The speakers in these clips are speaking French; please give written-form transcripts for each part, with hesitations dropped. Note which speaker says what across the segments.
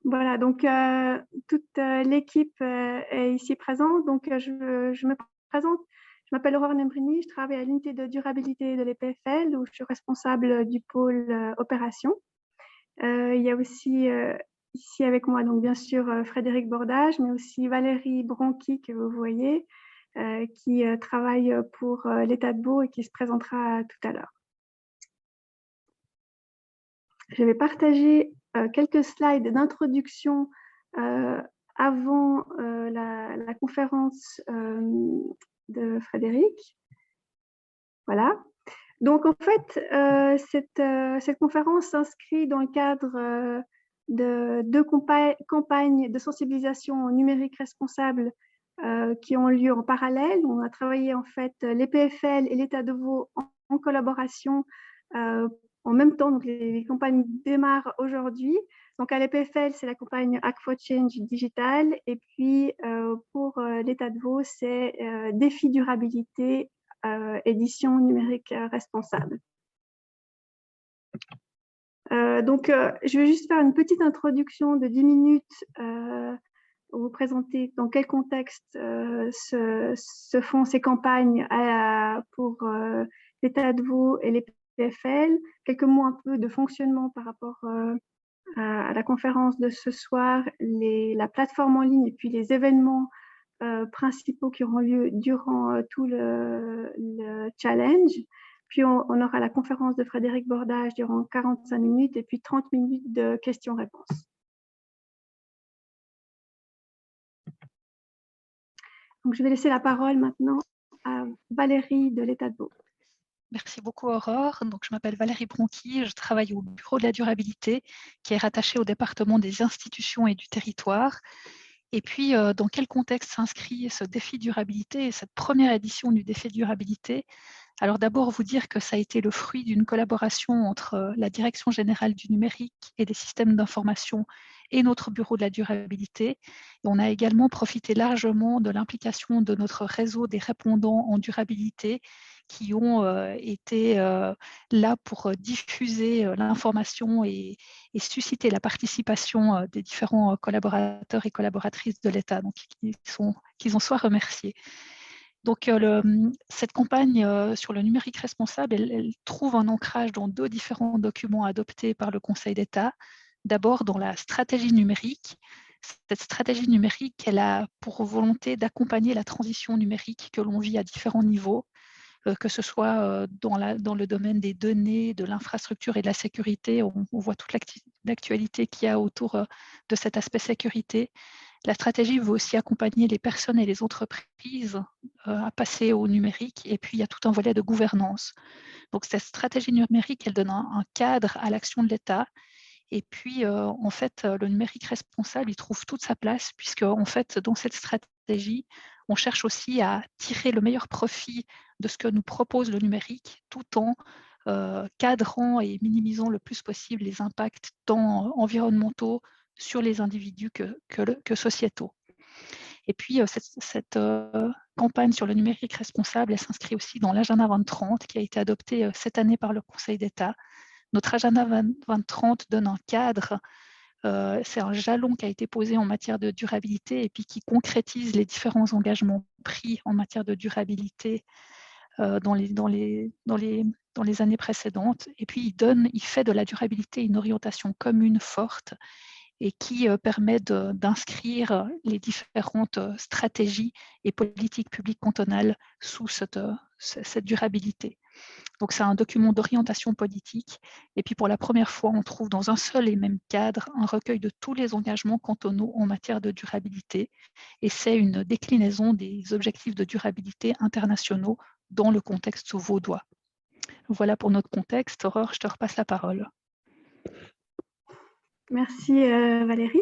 Speaker 1: Voilà, donc toute l'équipe est ici présente. Donc je me présente. Je m'appelle Aurore Nembrini, je travaille à l'unité de durabilité de l'EPFL où je suis responsable du pôle opération. Il y a aussi ici avec moi, donc bien sûr Frédéric Bordage, mais aussi Valérie Bronqui que vous voyez, qui travaille pour l'État de Vaud et qui se présentera tout à l'heure. Je vais partager quelques slides d'introduction avant la conférence de Frédéric. Voilà. Donc, en fait, cette conférence s'inscrit dans le cadre de deux campagnes de sensibilisation numérique responsable qui ont lieu en parallèle. On a travaillé, en fait, l'EPFL et l'État de Vaud en collaboration en même temps. Donc, les campagnes démarrent aujourd'hui. Donc, à l'EPFL, c'est la campagne Hack for Change Digital. Et puis, pour l'État de Vaud, c'est Défi durabilité édition numérique responsable. Je vais juste faire une petite introduction de 10 minutes pour vous présenter dans quel contexte se font ces campagnes pour l'État de Vaud et les PFL. Quelques mots un peu de fonctionnement par rapport à la conférence de ce soir, la plateforme en ligne et puis les événements principaux qui auront lieu durant tout le challenge. Puis on aura la conférence de Frédéric Bordage durant 45 minutes et puis 30 minutes de questions-réponses. Donc, je vais laisser la parole maintenant à Valérie de l'État de Vaud.
Speaker 2: Merci beaucoup Aurore. Donc, je m'appelle Valérie Bronqui, je travaille au Bureau de la durabilité qui est rattaché au département des institutions et du territoire. Et puis, dans quel contexte s'inscrit ce défi durabilité et cette première édition du défi durabilité? Alors d'abord, vous dire que ça a été le fruit d'une collaboration entre la Direction générale du numérique et des systèmes d'information et notre Bureau de la durabilité. Et on a également profité largement de l'implication de notre réseau des répondants en durabilité qui ont été là pour diffuser l'information et susciter la participation des différents collaborateurs et collaboratrices de l'État, donc qu'ils en soient remerciés. Donc, cette campagne sur le numérique responsable, elle trouve un ancrage dans deux différents documents adoptés par le Conseil d'État. D'abord, dans la stratégie numérique. Cette stratégie numérique, elle a pour volonté d'accompagner la transition numérique que l'on vit à différents niveaux, que ce soit dans le domaine des données, de l'infrastructure et de la sécurité. On voit toute l'actualité qu'il y a autour de cet aspect sécurité. La stratégie veut aussi accompagner les personnes et les entreprises à passer au numérique. Et puis, il y a tout un volet de gouvernance. Donc, cette stratégie numérique, elle donne un cadre à l'action de l'État. Et puis, en fait, le numérique responsable, il trouve toute sa place puisque, en fait, dans cette stratégie, on cherche aussi à tirer le meilleur profit de ce que nous propose le numérique tout en cadrant et minimisant le plus possible les impacts tant environnementaux sur les individus que sociétaux. Et puis, cette campagne sur le numérique responsable, elle s'inscrit aussi dans l'agenda 2030 qui a été adopté cette année par le Conseil d'État. Notre agenda 2030 donne un cadre, c'est un jalon qui a été posé en matière de durabilité et puis qui concrétise les différents engagements pris en matière de durabilité dans les années précédentes. Et puis, il fait de la durabilité une orientation commune forte et qui permet d'inscrire les différentes stratégies et politiques publiques cantonales sous cette durabilité. Donc, c'est un document d'orientation politique. Et puis, pour la première fois, on trouve dans un seul et même cadre un recueil de tous les engagements cantonaux en matière de durabilité. Et c'est une déclinaison des objectifs de durabilité internationaux dans le contexte vaudois. Voilà pour notre contexte. Aurore, je te repasse la parole.
Speaker 1: Merci Valérie.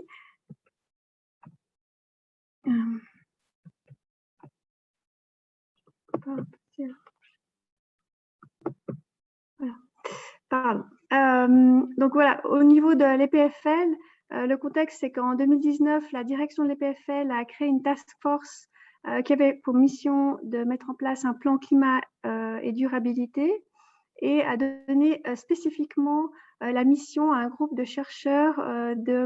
Speaker 1: Donc voilà, au niveau de l'EPFL, le contexte, c'est qu'en 2019, la direction de l'EPFL a créé une task force qui avait pour mission de mettre en place un plan climat et durabilité. et a donné spécifiquement la mission à un groupe de chercheurs de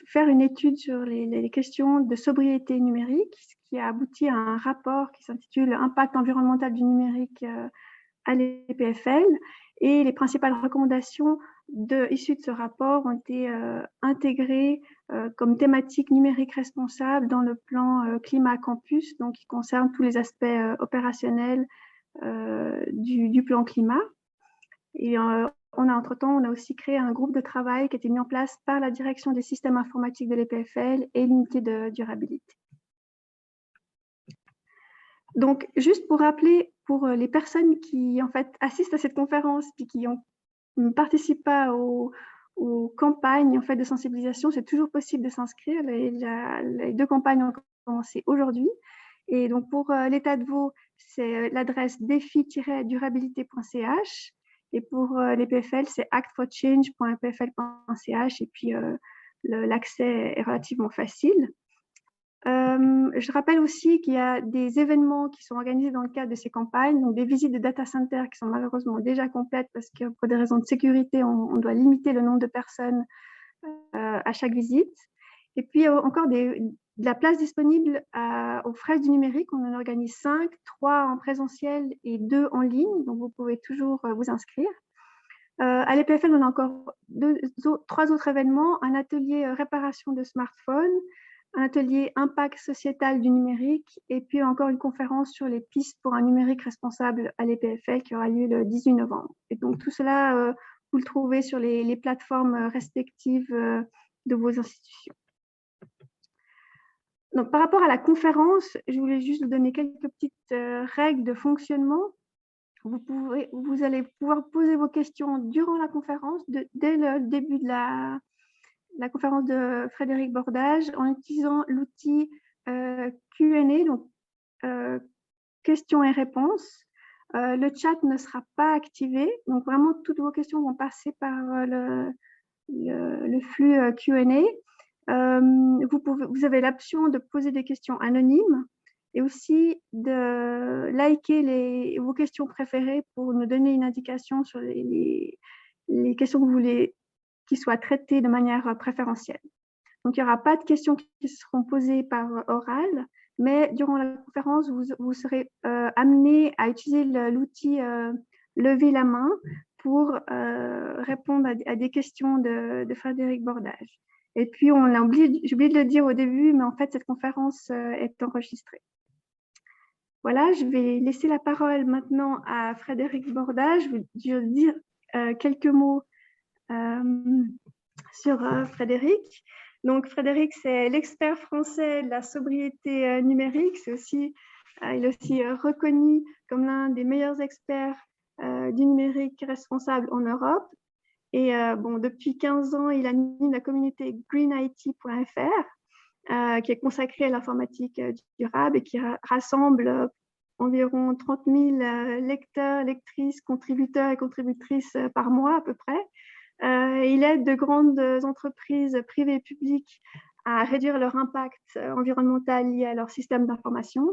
Speaker 1: faire une étude sur les questions de sobriété numérique, ce qui a abouti à un rapport qui s'intitule « Impact environnemental du numérique à l'EPFL ». Et les principales recommandations issues de ce rapport ont été intégrées comme thématique numérique responsable dans le plan Climat Campus, donc qui concerne tous les aspects opérationnels du plan climat. Et entre-temps, on a aussi créé un groupe de travail qui a été mis en place par la direction des systèmes informatiques de l'EPFL et l'unité de durabilité. Donc, juste pour rappeler, pour les personnes qui en fait assistent à cette conférence et qui ne participent pas aux campagnes en fait, de sensibilisation, c'est toujours possible de s'inscrire. Les 2 campagnes ont commencé aujourd'hui. Et donc, pour l'État de Vaud, c'est l'adresse défi-durabilité.ch. Et pour l'EPFL, c'est actforchange.epfl.ch. Et puis, l'accès est relativement facile. Je rappelle aussi qu'il y a des événements qui sont organisés dans le cadre de ces campagnes, donc des visites de data centers qui sont malheureusement déjà complètes parce que pour des raisons de sécurité, on doit limiter le nombre de personnes à chaque visite. Et puis encore de la place disponible aux fraises du numérique. On en organise 5, 3 en présentiel et 2 en ligne, donc vous pouvez toujours vous inscrire. À l'EPFL, on a encore 3 autres événements, un atelier réparation de smartphones, un atelier impact sociétal du numérique et puis encore une conférence sur les pistes pour un numérique responsable à l'EPFL qui aura lieu le 18 novembre. Et donc tout cela, vous le trouvez sur les plateformes respectives de vos institutions. Donc par rapport à la conférence, je voulais juste vous donner quelques petites règles de fonctionnement. Vous allez pouvoir poser vos questions durant la conférence, dès le début de la conférence de Frédéric Bordage, en utilisant l'outil Q&A, donc questions et réponses. Le chat ne sera pas activé, donc vraiment toutes vos questions vont passer par le flux Q&A. Vous avez l'option de poser des questions anonymes et aussi de liker vos questions préférées pour nous donner une indication sur les questions que vous voulez qui soient traitées de manière préférentielle. Donc, il n'y aura pas de questions qui seront posées par oral, mais durant la conférence, vous serez amené à utiliser l'outil lever la main pour répondre à des questions de Frédéric Bordage. Et puis, j'ai oublié de le dire au début, mais en fait, cette conférence est enregistrée. Voilà, je vais laisser la parole maintenant à Frédéric Bordage. Je vais dire quelques mots sur Frédéric. Donc, Frédéric, c'est l'expert français de la sobriété numérique. Il est aussi reconnu comme l'un des meilleurs experts du numérique responsable en Europe. Et depuis 15 ans, il anime la communauté greenIT.fr, qui est consacrée à l'informatique durable et qui rassemble environ 30 000 lecteurs, lectrices, contributeurs et contributrices par mois à peu près. Il aide de grandes entreprises privées et publiques à réduire leur impact environnemental lié à leur système d'information,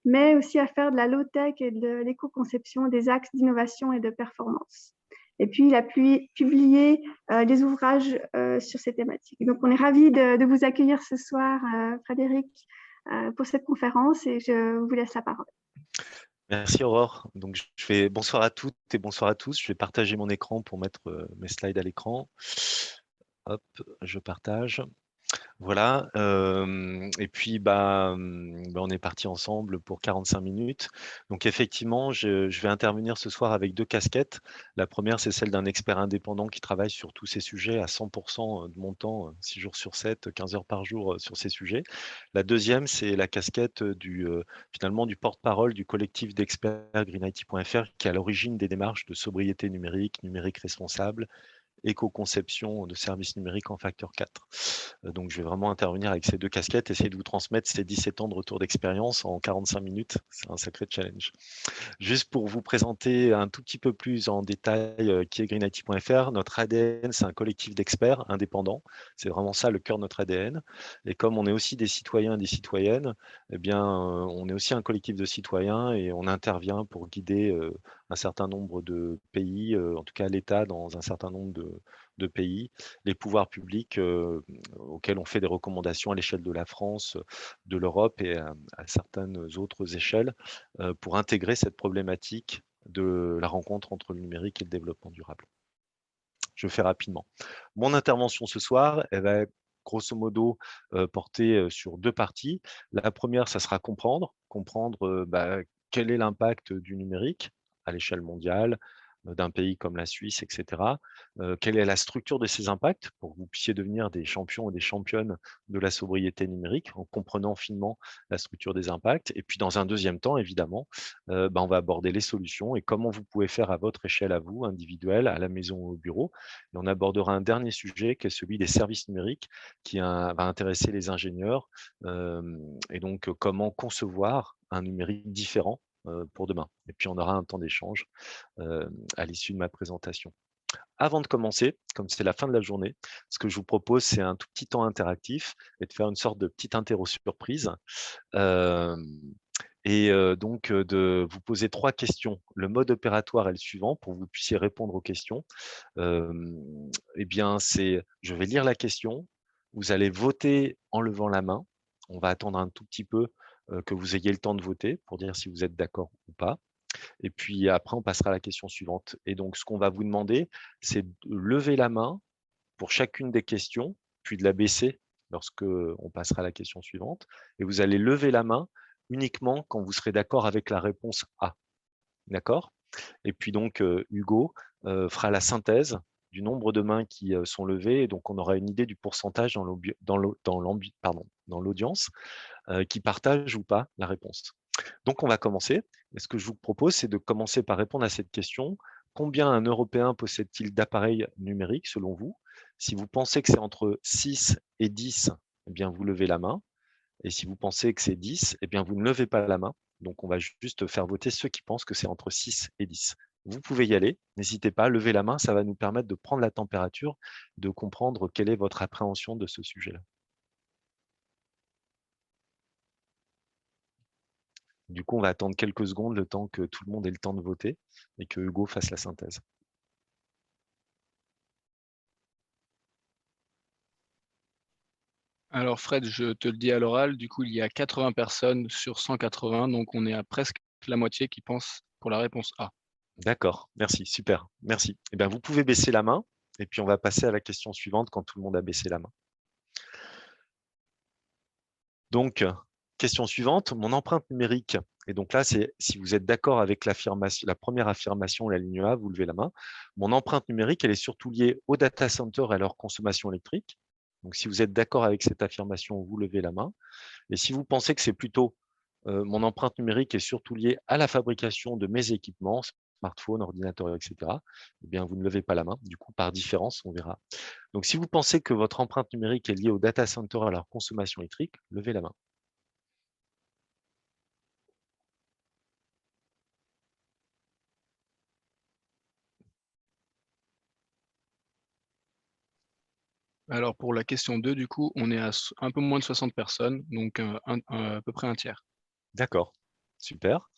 Speaker 1: mais aussi à faire de la low-tech et de l'éco-conception des axes d'innovation et de performance. Et puis, il a publié des ouvrages sur ces thématiques. Donc, on est ravis de vous accueillir ce soir, Frédéric, pour cette conférence et je vous laisse la parole.
Speaker 3: Merci Aurore. Donc, je fais bonsoir à toutes et bonsoir à tous. Je vais partager mon écran pour mettre mes slides à l'écran. Hop, je partage. Voilà, et puis on est parti ensemble pour 45 minutes. Donc effectivement, je vais intervenir ce soir avec 2 casquettes. La première, c'est celle d'un expert indépendant qui travaille sur tous ces sujets à 100% de mon temps, 6 jours sur 7, 15 heures par jour sur ces sujets. La deuxième, c'est la casquette finalement du porte-parole du collectif d'experts greenIT.fr qui est à l'origine des démarches de sobriété numérique, numérique responsable éco-conception de services numériques en facteur 4. Donc, je vais vraiment intervenir avec ces 2 casquettes, essayer de vous transmettre ces 17 ans de retour d'expérience en 45 minutes. C'est un sacré challenge. Juste pour vous présenter un tout petit peu plus en détail qui est greenIT.fr, notre ADN, c'est un collectif d'experts indépendants. C'est vraiment ça le cœur de notre ADN. Et comme on est aussi des citoyens et des citoyennes, eh bien, on est aussi un collectif de citoyens et on intervient pour guider un certain nombre de pays, en tout cas l'État dans un certain nombre de pays, les pouvoirs publics auxquels on fait des recommandations à l'échelle de la France, de l'Europe et à certaines autres échelles pour intégrer cette problématique de la rencontre entre le numérique et le développement durable. Je fais rapidement. Mon intervention ce soir, elle va grosso modo porter sur 2 parties. La première, ça sera comprendre quel est l'impact du numérique à l'échelle mondiale, d'un pays comme la Suisse, et cetera. Quelle est la structure de ces impacts pour que vous puissiez devenir des champions et des championnes de la sobriété numérique en comprenant finement la structure des impacts. Et puis dans un deuxième temps, évidemment, on va aborder les solutions et comment vous pouvez faire à votre échelle à vous, individuelle, à la maison ou au bureau. Et on abordera un dernier sujet qui est celui des services numériques qui va intéresser les ingénieurs et donc comment concevoir un numérique différent pour demain. Et puis on aura un temps d'échange à l'issue de ma présentation. Avant de commencer, comme c'est la fin de la journée, ce que je vous propose, c'est un tout petit temps interactif et de faire une sorte de petite interro surprise. Donc de vous poser 3 questions. Le mode opératoire est le suivant pour que vous puissiez répondre aux questions. Eh bien, je vais lire la question, vous allez voter en levant la main. On va attendre un tout petit peu que vous ayez le temps de voter pour dire si vous êtes d'accord ou pas. Et puis après, on passera à la question suivante. Et donc, ce qu'on va vous demander, c'est de lever la main pour chacune des questions, puis de la baisser lorsque on passera à la question suivante. Et vous allez lever la main uniquement quand vous serez d'accord avec la réponse A. D'accord? Et puis donc, Hugo fera la synthèse du nombre de mains qui sont levées. Et donc, on aura une idée du pourcentage dans l'audience qui partage ou pas la réponse. Donc, on va commencer. Et ce que je vous propose, c'est de commencer par répondre à cette question. Combien un Européen possède-t-il d'appareils numériques selon vous? Si vous pensez que c'est entre 6 et 10, eh bien, vous levez la main. Et si vous pensez que c'est 10, eh bien, vous ne levez pas la main. Donc, on va juste faire voter ceux qui pensent que c'est entre 6 et 10. Vous pouvez y aller. N'hésitez pas, levez la main. Ça va nous permettre de prendre la température, de comprendre quelle est votre appréhension de ce sujet-là. Du coup, on va attendre quelques secondes, le temps que tout le monde ait le temps de voter et que Hugo fasse la synthèse.
Speaker 4: Alors Fred, je te le dis à l'oral, du coup il y a 80 personnes sur 180, donc on est à presque la moitié qui pense pour la réponse A.
Speaker 3: D'accord, merci, super, merci. Eh bien, vous pouvez baisser la main et puis on va passer à la question suivante quand tout le monde a baissé la main. Donc, question suivante, mon empreinte numérique. Et donc là, c'est si vous êtes d'accord avec la première affirmation, la ligne A, vous levez la main. Mon empreinte numérique, elle est surtout liée aux data centers et à leur consommation électrique. Donc, si vous êtes d'accord avec cette affirmation, vous levez la main. Et si vous pensez que c'est plutôt mon empreinte numérique est surtout liée à la fabrication de mes équipements, smartphones, ordinateurs, etc., eh bien, vous ne levez pas la main. Du coup, par différence, on verra. Donc, si vous pensez que votre empreinte numérique est liée au data center et à leur consommation électrique, levez la main.
Speaker 4: Alors pour la question 2, du coup, on est à un peu moins de 60 personnes, donc à peu près un tiers.
Speaker 3: D'accord, super.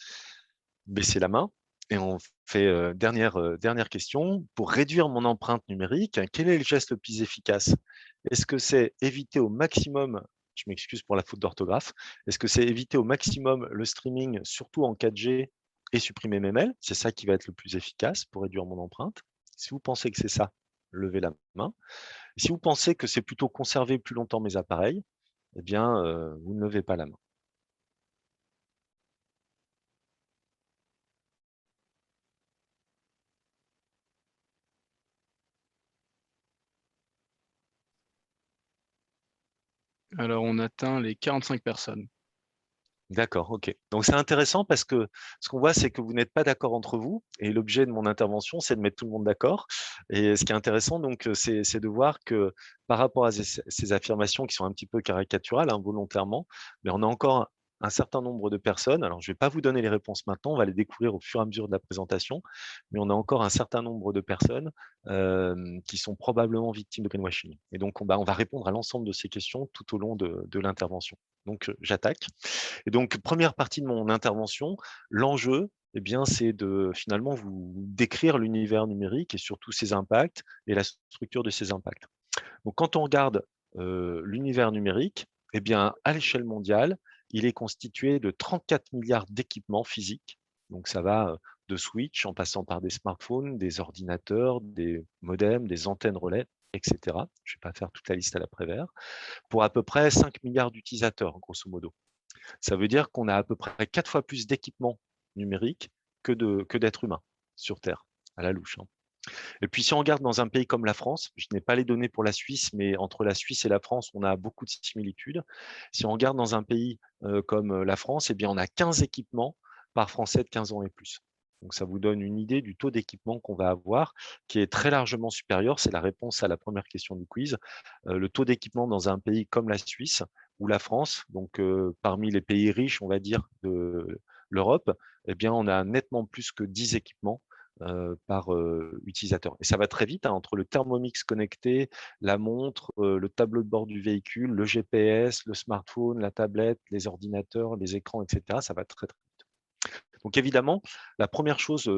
Speaker 3: Baissez la main. Et on fait dernière question. Pour réduire mon empreinte numérique, quel est le geste le plus efficace? Est-ce que c'est éviter au maximum, je m'excuse pour la faute d'orthographe, est-ce que c'est éviter au maximum le streaming, surtout en 4G, et supprimer mes mails? C'est ça qui va être le plus efficace pour réduire mon empreinte. Si vous pensez que c'est ça, levez la main. Et si vous pensez que c'est plutôt conserver plus longtemps mes appareils, eh bien, vous ne levez pas la main.
Speaker 4: Alors on atteint les 45 personnes.
Speaker 3: D'accord, ok. Donc c'est intéressant parce que ce qu'on voit, c'est que vous n'êtes pas d'accord entre vous. Et l'objet de mon intervention, c'est de mettre tout le monde d'accord. Et ce qui est intéressant, donc, c'est de voir que par rapport à ces affirmations qui sont un petit peu caricaturales, hein, volontairement, mais on a encore un certain nombre de personnes. Alors, je ne vais pas vous donner les réponses maintenant, on va les découvrir au fur et à mesure de la présentation, mais on a encore un certain nombre de personnes qui sont probablement victimes de greenwashing. Et donc, on va répondre à l'ensemble de ces questions tout au long de l'intervention. Donc, j'attaque. Et donc, première partie de mon intervention, l'enjeu, eh bien, c'est de finalement vous décrire l'univers numérique et surtout ses impacts et la structure de ces impacts. Donc, quand on regarde l'univers numérique, eh bien, à l'échelle mondiale, il est constitué de 34 milliards d'équipements physiques. Donc, ça va de switch en passant par des smartphones, des ordinateurs, des modems, des antennes relais, etc. Je ne vais pas faire toute la liste à l'après-vert, pour à peu près 5 milliards d'utilisateurs, grosso modo. Ça veut dire qu'on a à peu près 4 fois plus d'équipements numériques que d'êtres humains sur Terre, à la louche. Hein. Et puis, si on regarde dans un pays comme la France, je n'ai pas les données pour la Suisse, mais entre la Suisse et la France, on a beaucoup de similitudes. Si on regarde dans un pays comme la France, eh bien, on a 15 équipements par Français de 15 ans et plus. Donc, ça vous donne une idée du taux d'équipement qu'on va avoir, qui est très largement supérieur. C'est la réponse à la première question du quiz. Le taux d'équipement dans un pays comme la Suisse ou la France, donc parmi les pays riches, on va dire, de l'Europe, eh bien, on a nettement plus que 10 équipements par utilisateur. Et ça va très vite, hein, entre le Thermomix connecté, la montre, le tableau de bord du véhicule, le GPS, le smartphone, la tablette, les ordinateurs, les écrans, etc. Ça va très, très vite. Donc évidemment, la première chose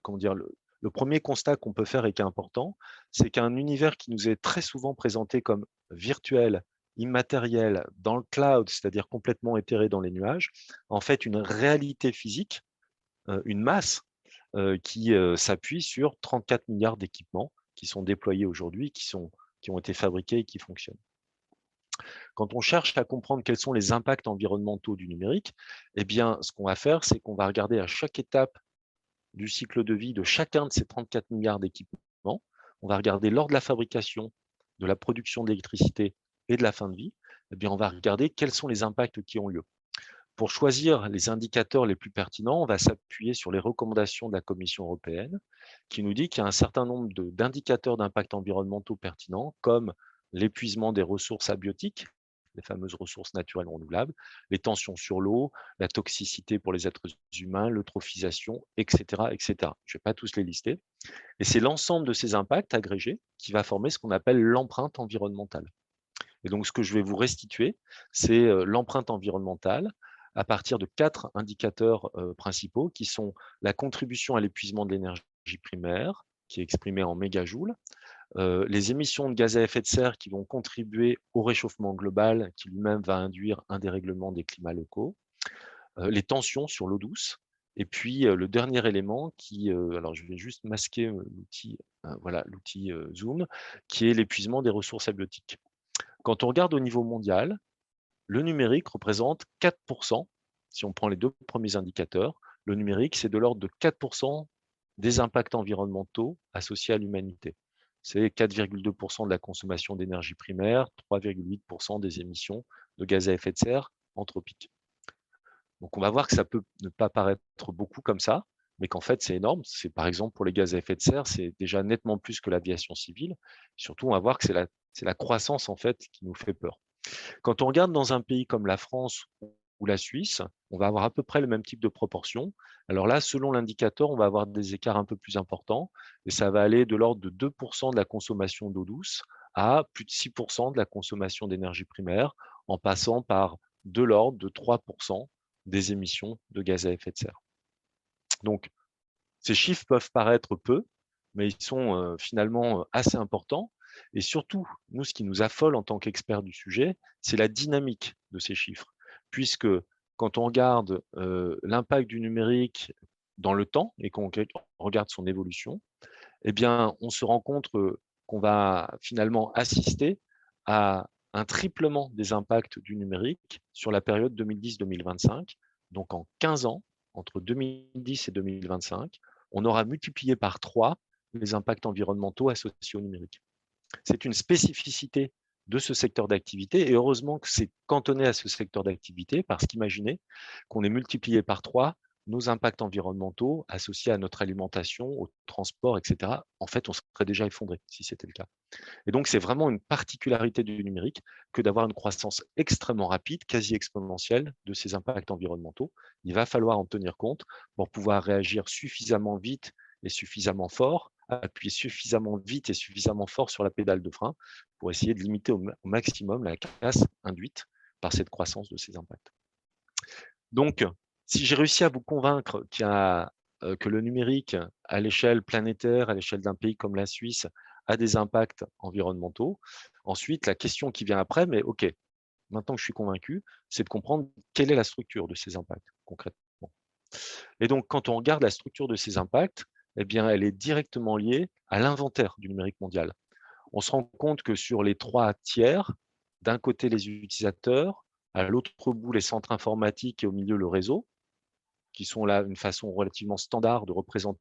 Speaker 3: comment dire, le premier constat qu'on peut faire et qui est important, c'est qu'un univers qui nous est très souvent présenté comme virtuel, immatériel, dans le cloud, c'est-à-dire complètement éthéré dans les nuages, en fait une réalité physique, une masse qui s'appuie sur 34 milliards d'équipements qui sont déployés aujourd'hui, qui ont été fabriqués et qui fonctionnent. Quand on cherche à comprendre quels sont les impacts environnementaux du numérique, eh bien, ce qu'on va faire, c'est qu'on va regarder à chaque étape du cycle de vie de chacun de ces 34 milliards d'équipements. On va regarder lors de la fabrication, de la production d'électricité et de la fin de vie, eh bien, on va regarder quels sont les impacts qui ont lieu. Pour choisir les indicateurs les plus pertinents, on va s'appuyer sur les recommandations de la Commission européenne qui nous dit qu'il y a un certain nombre d'indicateurs d'impact environnementaux pertinents comme l'épuisement des ressources abiotiques, les fameuses ressources naturelles renouvelables, les tensions sur l'eau, la toxicité pour les êtres humains, l'eutrophisation, etc., etc. Je ne vais pas tous les lister. Et c'est l'ensemble de ces impacts agrégés qui va former ce qu'on appelle l'empreinte environnementale. Et donc, ce que je vais vous restituer, c'est l'empreinte environnementale à partir de 4 indicateurs principaux qui sont la contribution à l'épuisement de l'énergie primaire, qui est exprimée en mégajoules, les émissions de gaz à effet de serre qui vont contribuer au réchauffement global, qui lui-même va induire un dérèglement des climats locaux, les tensions sur l'eau douce, et puis le dernier élément qui, alors je vais juste masquer l'outil, voilà, l'outil Zoom, qui est l'épuisement des ressources abiotiques. Quand on regarde au niveau mondial, le numérique représente 4%, si on prend les 2 premiers indicateurs, le numérique, c'est de l'ordre de 4% des impacts environnementaux associés à l'humanité. C'est 4,2% de la consommation d'énergie primaire, 3,8% des émissions de gaz à effet de serre anthropiques. Donc on va voir que ça peut ne pas paraître beaucoup comme ça, mais qu'en fait c'est énorme. C'est par exemple pour les gaz à effet de serre, c'est déjà nettement plus que l'aviation civile. Surtout, on va voir que c'est la croissance en fait qui nous fait peur. Quand on regarde dans un pays comme la France ou la Suisse, on va avoir à peu près le même type de proportion. Alors là, selon l'indicateur, on va avoir des écarts un peu plus importants et ça va aller de l'ordre de 2% de la consommation d'eau douce à plus de 6% de la consommation d'énergie primaire, en passant par de l'ordre de 3% des émissions de gaz à effet de serre. Donc, ces chiffres peuvent paraître peu, mais ils sont finalement assez importants. Et surtout, nous, ce qui nous affole en tant qu'experts du sujet, c'est la dynamique de ces chiffres. Puisque quand on regarde l'impact du numérique dans le temps et qu'on regarde son évolution, eh bien, on se rend compte qu'on va finalement assister à un triplement des impacts du numérique sur la période 2010-2025. Donc, en 15 ans, entre 2010 et 2025, on aura multiplié par 3 les impacts environnementaux associés au numérique. C'est une spécificité de ce secteur d'activité. Et heureusement que c'est cantonné à ce secteur d'activité, parce qu'imaginez qu'on ait multiplié par 3 nos impacts environnementaux associés à notre alimentation, au transport, etc. En fait, on serait déjà effondré si c'était le cas. Et donc, c'est vraiment une particularité du numérique que d'avoir une croissance extrêmement rapide, quasi exponentielle de ces impacts environnementaux. Il va falloir en tenir compte pour pouvoir réagir suffisamment vite et suffisamment fort, appuyer suffisamment vite et suffisamment fort sur la pédale de frein pour essayer de limiter au maximum la casse induite par cette croissance de ces impacts. Donc, si j'ai réussi à vous convaincre que le numérique, à l'échelle planétaire, à l'échelle d'un pays comme la Suisse, a des impacts environnementaux, ensuite, la question qui vient après, mais OK, maintenant que je suis convaincu, c'est de comprendre quelle est la structure de ces impacts, concrètement. Et donc, quand on regarde la structure de ces impacts, eh bien, elle est directement liée à l'inventaire du numérique mondial. On se rend compte que sur les 3 tiers, d'un côté les utilisateurs, à l'autre bout les centres informatiques et au milieu le réseau, qui sont là une façon relativement standard de représenter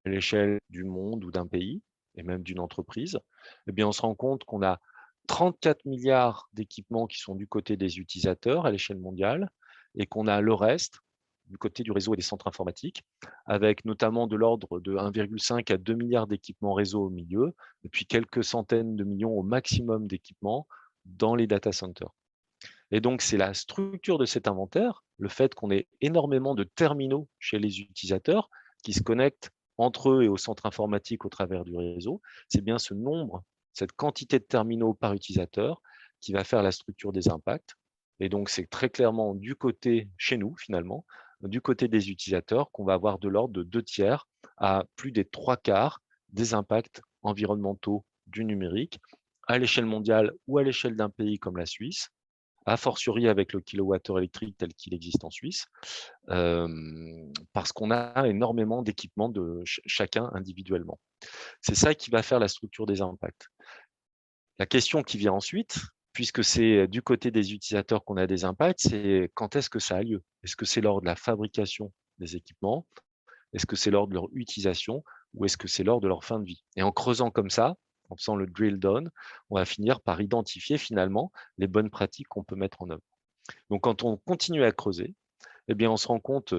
Speaker 3: à l'échelle du monde ou d'un pays et même d'une entreprise, eh bien, on se rend compte qu'on a 34 milliards d'équipements qui sont du côté des utilisateurs à l'échelle mondiale et qu'on a le reste du côté du réseau et des centres informatiques, avec notamment de l'ordre de 1,5 à 2 milliards d'équipements réseau au milieu, et puis quelques centaines de millions au maximum d'équipements dans les data centers. Et donc, c'est la structure de cet inventaire, le fait qu'on ait énormément de terminaux chez les utilisateurs qui se connectent entre eux et au centre informatique au travers du réseau. C'est bien ce nombre, cette quantité de terminaux par utilisateur qui va faire la structure des impacts. Et donc, c'est très clairement du côté, chez nous finalement, du côté des utilisateurs qu'on va avoir de l'ordre de 2 tiers à plus des 3 quarts des impacts environnementaux du numérique à l'échelle mondiale ou à l'échelle d'un pays comme la Suisse, a fortiori avec le kilowattheure électrique tel qu'il existe en Suisse, parce qu'on a énormément d'équipements de chacun individuellement. C'est ça qui va faire la structure des impacts. La question qui vient ensuite, puisque c'est du côté des utilisateurs qu'on a des impacts, c'est quand est-ce que ça a lieu? Est-ce que c'est lors de la fabrication des équipements? Est-ce que c'est lors de leur utilisation ou est-ce que c'est lors de leur fin de vie? Et en creusant comme ça, en faisant le drill down, on va finir par identifier finalement les bonnes pratiques qu'on peut mettre en œuvre. Donc, quand on continue à creuser, eh bien, on se rend compte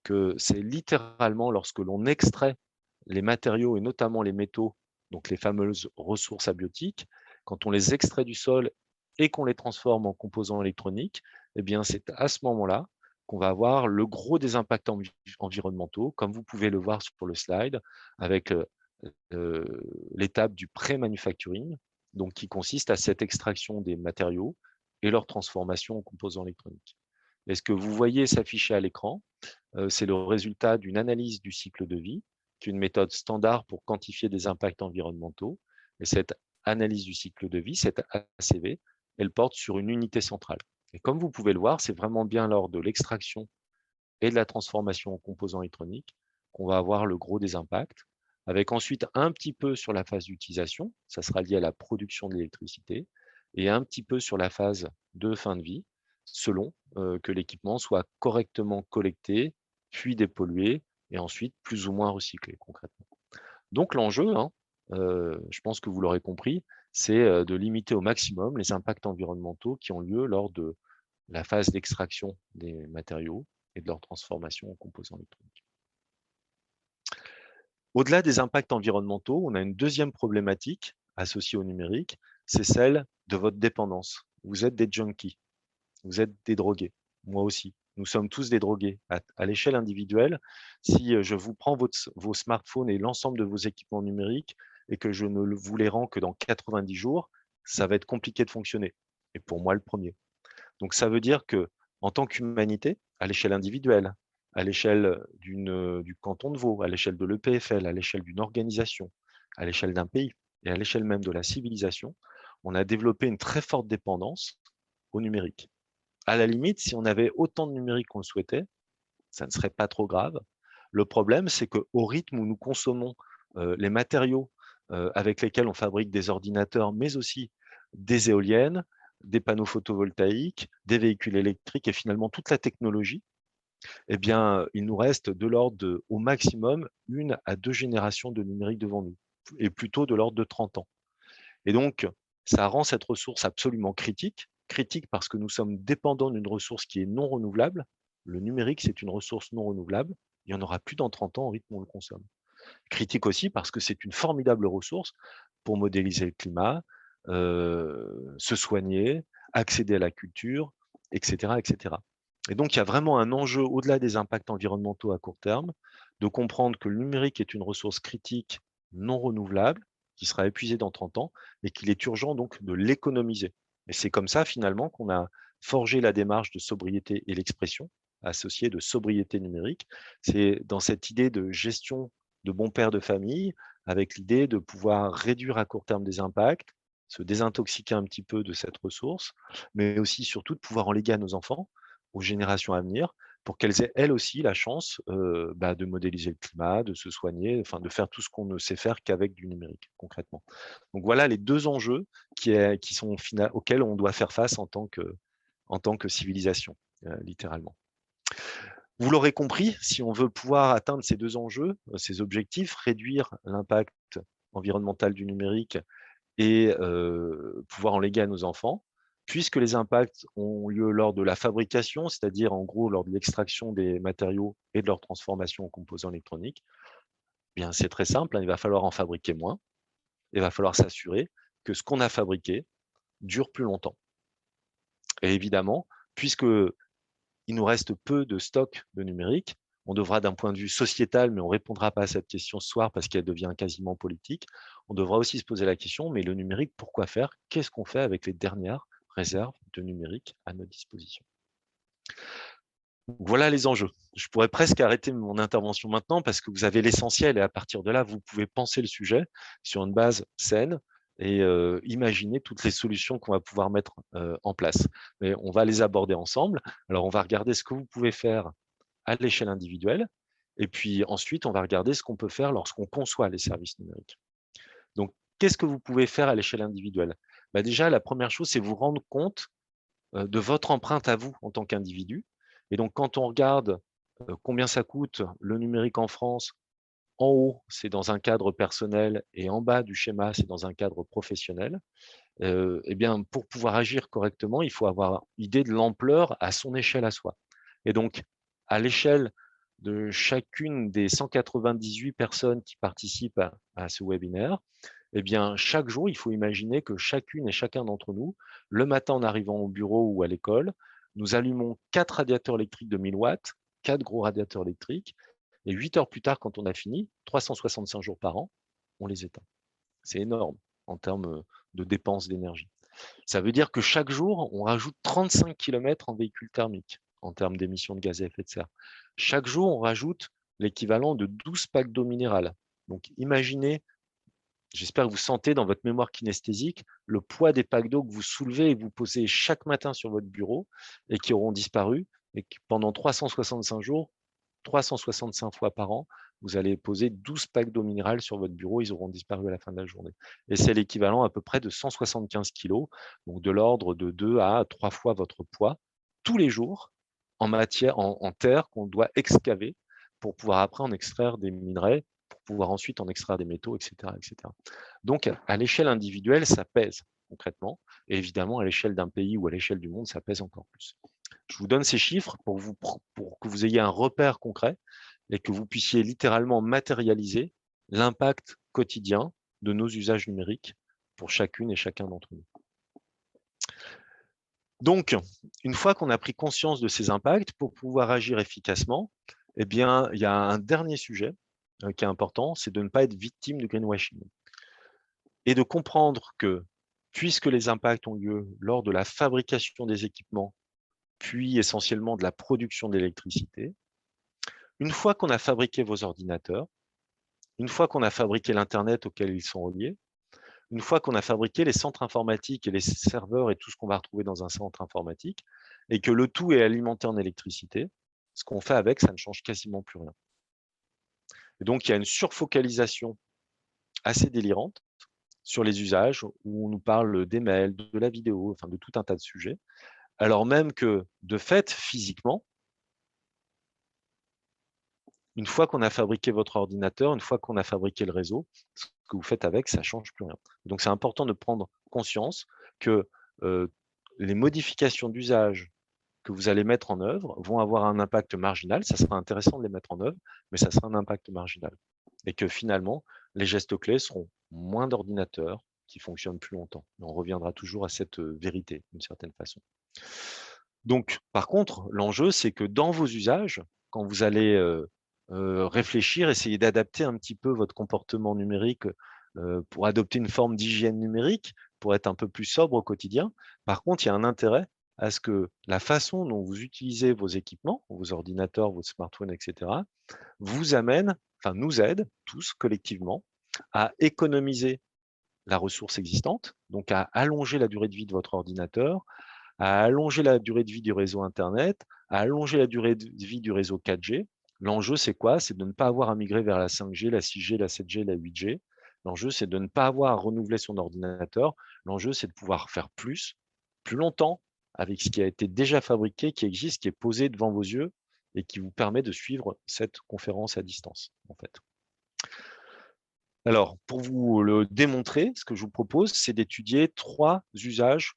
Speaker 3: que c'est littéralement lorsque l'on extrait les matériaux et notamment les métaux, donc les fameuses ressources abiotiques, quand on les extrait du sol et qu'on les transforme en composants électroniques, eh bien, c'est à ce moment-là qu'on va avoir le gros des impacts environnementaux, comme vous pouvez le voir sur le slide, avec l'étape du pré-manufacturing, donc qui consiste à cette extraction des matériaux et leur transformation en composants électroniques. Et ce que vous voyez s'afficher à l'écran, c'est le résultat d'une analyse du cycle de vie, qui est une méthode standard pour quantifier des impacts environnementaux. Et cette analyse du cycle de vie, cette ACV, elle porte sur une unité centrale. Et comme vous pouvez le voir, c'est vraiment bien lors de l'extraction et de la transformation en composants électroniques qu'on va avoir le gros des impacts, avec ensuite un petit peu sur la phase d'utilisation, ça sera lié à la production de l'électricité, et un petit peu sur la phase de fin de vie, selon que l'équipement soit correctement collecté, puis dépollué, et ensuite plus ou moins recyclé concrètement. Donc l'enjeu, je pense que vous l'aurez compris, c'est de limiter au maximum les impacts environnementaux qui ont lieu lors de la phase d'extraction des matériaux et de leur transformation en composants électroniques. Au-delà des impacts environnementaux, on a une deuxième problématique associée au numérique, c'est celle de votre dépendance. Vous êtes des junkies, vous êtes des drogués, moi aussi. Nous sommes tous des drogués. À l'échelle individuelle, si je vous prends vos smartphones et l'ensemble de vos équipements numériques et que je ne vous les rends que dans 90 jours, ça va être compliqué de fonctionner. Et pour moi, le premier. Donc ça veut dire que en tant qu'humanité, à l'échelle individuelle, à l'échelle du canton de Vaud, à l'échelle de l'EPFL, à l'échelle d'une organisation, à l'échelle d'un pays et à l'échelle même de la civilisation, on a développé une très forte dépendance au numérique. À la limite, si on avait autant de numérique qu'on le souhaitait, ça ne serait pas trop grave. Le problème, c'est qu'au rythme où nous consommons les matériaux avec lesquels on fabrique des ordinateurs, mais aussi des éoliennes, des panneaux photovoltaïques, des véhicules électriques et finalement toute la technologie, eh bien, il nous reste de l'ordre au maximum 1 à 2 générations de numérique devant nous, et plutôt de l'ordre de 30 ans. Et donc, ça rend cette ressource absolument critique. Critique parce que nous sommes dépendants d'une ressource qui est non renouvelable. Le numérique, c'est une ressource non renouvelable. Il n'y en aura plus dans 30 ans au rythme où on le consomme. Critique aussi parce que c'est une formidable ressource pour modéliser le climat, se soigner, accéder à la culture, etc., etc. Et donc, il y a vraiment un enjeu, au-delà des impacts environnementaux à court terme, de comprendre que le numérique est une ressource critique non renouvelable, qui sera épuisée dans 30 ans, et qu'il est urgent donc de l'économiser. Et c'est comme ça, finalement, qu'on a forgé la démarche de sobriété et l'expression associée de sobriété numérique. C'est dans cette idée de gestion de bon père de famille, avec l'idée de pouvoir réduire à court terme des impacts, se désintoxiquer un petit peu de cette ressource, mais aussi surtout de pouvoir en léguer à nos enfants, aux générations à venir, pour qu'elles aient elles aussi la chance de modéliser le climat, de se soigner, enfin de faire tout ce qu'on ne sait faire qu'avec du numérique concrètement. Donc voilà les deux enjeux qui sont auxquels on doit faire face en tant que civilisation, littéralement. Vous l'aurez compris, si on veut pouvoir atteindre ces deux enjeux, ces objectifs, réduire l'impact environnemental du numérique et pouvoir en léguer à nos enfants, puisque les impacts ont lieu lors de la fabrication, c'est-à-dire en gros lors de l'extraction des matériaux et de leur transformation en composants électroniques, bien c'est très simple, hein, il va falloir en fabriquer moins, et il va falloir s'assurer que ce qu'on a fabriqué dure plus longtemps. Et évidemment, puisque il nous reste peu de stock de numérique, on devra d'un point de vue sociétal, mais on ne répondra pas à cette question ce soir parce qu'elle devient quasiment politique, on devra aussi se poser la question, mais le numérique, pourquoi faire? Qu'est-ce qu'on fait avec les dernières réserves de numérique à notre disposition? Voilà les enjeux. Je pourrais presque arrêter mon intervention maintenant parce que vous avez l'essentiel et à partir de là, vous pouvez penser le sujet sur une base saine et imaginer toutes les solutions qu'on va pouvoir mettre en place. Mais on va les aborder ensemble. Alors, on va regarder ce que vous pouvez faire à l'échelle individuelle et puis ensuite, on va regarder ce qu'on peut faire lorsqu'on conçoit les services numériques. Donc, qu'est-ce que vous pouvez faire à l'échelle individuelle? Déjà, la première chose, c'est vous rendre compte de votre empreinte à vous en tant qu'individu. Et donc, quand on regarde combien ça coûte le numérique en France, en haut, c'est dans un cadre personnel et en bas du schéma, c'est dans un cadre professionnel. Eh bien, pour pouvoir agir correctement, il faut avoir idée de l'ampleur à son échelle à soi. Et donc, à l'échelle de chacune des 198 personnes qui participent à ce webinaire, eh bien, chaque jour, il faut imaginer que chacune et chacun d'entre nous, le matin en arrivant au bureau ou à l'école, nous allumons 4 radiateurs électriques de 1000 watts, 4 gros radiateurs électriques, et 8 heures plus tard, quand on a fini, 365 jours par an, on les éteint. C'est énorme en termes de dépenses d'énergie. Ça veut dire que chaque jour, on rajoute 35 km en véhicule thermique en termes d'émissions de gaz à effet de serre. Chaque jour, on rajoute l'équivalent de 12 packs d'eau minérale. Donc imaginez, j'espère que vous sentez dans votre mémoire kinesthésique le poids des packs d'eau que vous soulevez et que vous posez chaque matin sur votre bureau et qui auront disparu et que pendant 365 jours, 365 fois par an, vous allez poser 12 packs d'eau minérale sur votre bureau, ils auront disparu à la fin de la journée. Et c'est l'équivalent à peu près de 175 kg, donc de l'ordre de 2 à 3 fois votre poids, tous les jours, en matière, en terre qu'on doit excaver pour pouvoir après en extraire des minerais, pour pouvoir ensuite en extraire des métaux, etc. etc. Donc, à l'échelle individuelle, ça pèse concrètement, et évidemment, à l'échelle d'un pays ou à l'échelle du monde, ça pèse encore plus. Je vous donne ces chiffres pour que vous ayez un repère concret et que vous puissiez littéralement matérialiser l'impact quotidien de nos usages numériques pour chacune et chacun d'entre nous. Donc, une fois qu'on a pris conscience de ces impacts, pour pouvoir agir efficacement, eh bien, il y a un dernier sujet qui est important, c'est de ne pas être victime du greenwashing. Et de comprendre que, puisque les impacts ont lieu lors de la fabrication des équipements, puis essentiellement de la production d'électricité, une fois qu'on a fabriqué vos ordinateurs, une fois qu'on a fabriqué l'Internet auquel ils sont reliés, une fois qu'on a fabriqué les centres informatiques et les serveurs et tout ce qu'on va retrouver dans un centre informatique, et que le tout est alimenté en électricité, ce qu'on fait avec, ça ne change quasiment plus rien. Et donc, il y a une surfocalisation assez délirante sur les usages où on nous parle des mails, de la vidéo, enfin de tout un tas de sujets, alors même que, de fait, physiquement, une fois qu'on a fabriqué votre ordinateur, une fois qu'on a fabriqué le réseau, ce que vous faites avec, ça ne change plus rien. Donc, c'est important de prendre conscience que les modifications d'usage que vous allez mettre en œuvre vont avoir un impact marginal. Ça sera intéressant de les mettre en œuvre, mais ça sera un impact marginal. Et que finalement, les gestes clés seront moins d'ordinateurs qui fonctionnent plus longtemps. Et on reviendra toujours à cette vérité, d'une certaine façon. Donc, par contre, l'enjeu, c'est que dans vos usages, quand vous allez réfléchir, essayer d'adapter un petit peu votre comportement numérique pour adopter une forme d'hygiène numérique, pour être un peu plus sobre au quotidien. Par contre, il y a un intérêt à ce que la façon dont vous utilisez vos équipements, vos ordinateurs, vos smartphones, etc., vous amène, enfin nous aide tous collectivement à économiser la ressource existante, donc à allonger la durée de vie de votre ordinateur, à allonger la durée de vie du réseau Internet, à allonger la durée de vie du réseau 4G. L'enjeu, c'est quoi? C'est de ne pas avoir à migrer vers la 5G, la 6G, la 7G, la 8G. L'enjeu, c'est de ne pas avoir à renouveler son ordinateur. L'enjeu, c'est de pouvoir faire plus longtemps, avec ce qui a été déjà fabriqué, qui existe, qui est posé devant vos yeux et qui vous permet de suivre cette conférence à distance, en fait. Alors, pour vous le démontrer, ce que je vous propose, c'est d'étudier 3 usages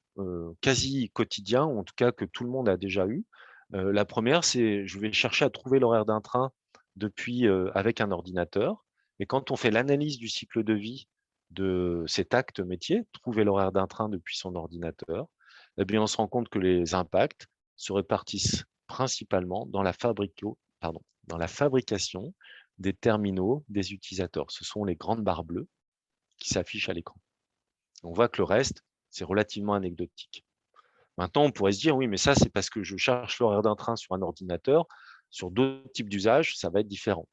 Speaker 3: quasi quotidiens, ou en tout cas que tout le monde a déjà eu. La première, c'est je vais chercher à trouver l'horaire d'un train depuis avec un ordinateur. Et quand on fait l'analyse du cycle de vie de cet acte métier, trouver l'horaire d'un train depuis son ordinateur, eh bien, on se rend compte que les impacts se répartissent principalement dans la fabrication des terminaux des utilisateurs. Ce sont les grandes barres bleues qui s'affichent à l'écran. On voit que le reste, c'est relativement anecdotique. Maintenant, on pourrait se dire, oui, mais ça, c'est parce que je cherche l'horaire d'un train sur un ordinateur. Sur d'autres types d'usages, ça va être différent.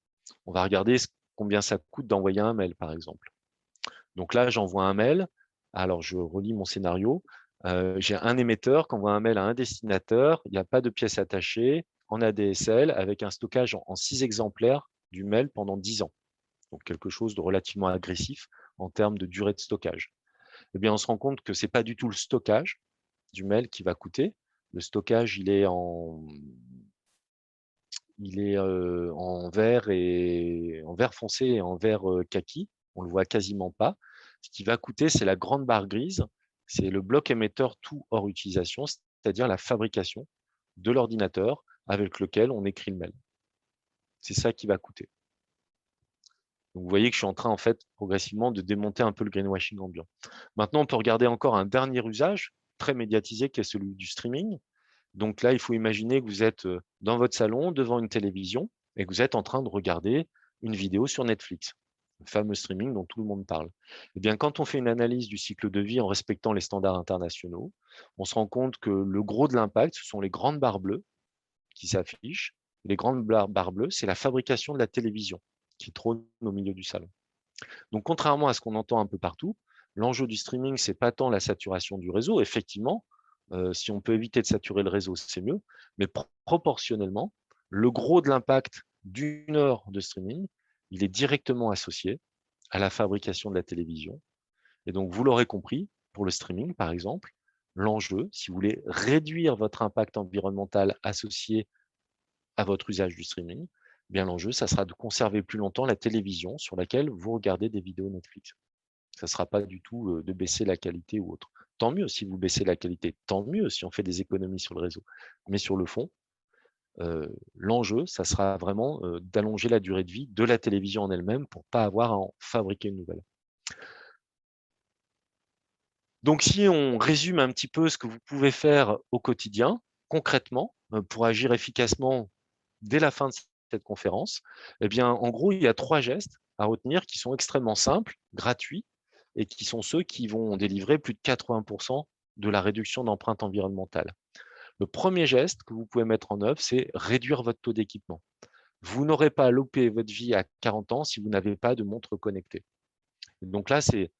Speaker 3: On va regarder combien ça coûte d'envoyer un mail, par exemple. Donc là, j'envoie un mail. Alors, je relis mon scénario. J'ai un émetteur qui envoie un mail à un destinateur. Il n'y a pas de pièces attachées en ADSL avec un stockage en 6 exemplaires du mail pendant 10 ans. Donc quelque chose de relativement agressif en termes de durée de stockage. Eh bien, on se rend compte que ce n'est pas du tout le stockage du mail qui va coûter. Le stockage, il est en vert foncé et en vert kaki. On ne le voit quasiment pas. Ce qui va coûter, c'est la grande barre grise. C'est le bloc émetteur tout hors utilisation, c'est-à-dire la fabrication de l'ordinateur avec lequel on écrit le mail. C'est ça qui va coûter. Donc, vous voyez que je suis en train, en fait, progressivement de démonter un peu le greenwashing ambiant. Maintenant, on peut regarder encore un dernier usage très médiatisé qui est celui du streaming. Donc là, il faut imaginer que vous êtes dans votre salon, devant une télévision, et que vous êtes en train de regarder une vidéo sur Netflix, le fameux streaming dont tout le monde parle. Eh bien, quand on fait une analyse du cycle de vie en respectant les standards internationaux, on se rend compte que le gros de l'impact, ce sont les grandes barres bleues qui s'affichent. Les grandes barres bleues, c'est la fabrication de la télévision qui trône au milieu du salon. Donc, contrairement à ce qu'on entend un peu partout, l'enjeu du streaming, ce n'est pas tant la saturation du réseau. Effectivement, si on peut éviter de saturer le réseau, c'est mieux. Mais proportionnellement, le gros de l'impact d'une heure de streaming, il est directement associé à la fabrication de la télévision. Et donc, vous l'aurez compris, pour le streaming, par exemple, l'enjeu, si vous voulez réduire votre impact environnemental associé à votre usage du streaming, eh bien l'enjeu, ça sera de conserver plus longtemps la télévision sur laquelle vous regardez des vidéos Netflix. Ça ne sera pas du tout de baisser la qualité ou autre. Tant mieux si vous baissez la qualité, tant mieux si on fait des économies sur le réseau. Mais sur le fond, l'enjeu, ça sera vraiment d'allonger la durée de vie de la télévision en elle-même pour ne pas avoir à en fabriquer une nouvelle. Donc, si on résume un petit peu ce que vous pouvez faire au quotidien, concrètement, pour agir efficacement dès la fin de cette conférence, eh bien, en gros, il y a 3 gestes à retenir qui sont extrêmement simples, gratuits, et qui sont ceux qui vont délivrer plus de 80% de la réduction d'empreinte environnementale. Le premier geste que vous pouvez mettre en œuvre, c'est réduire votre taux d'équipement. Vous n'aurez pas loupé votre vie à 40 ans si vous n'avez pas de montre connectée. Et donc là, c'est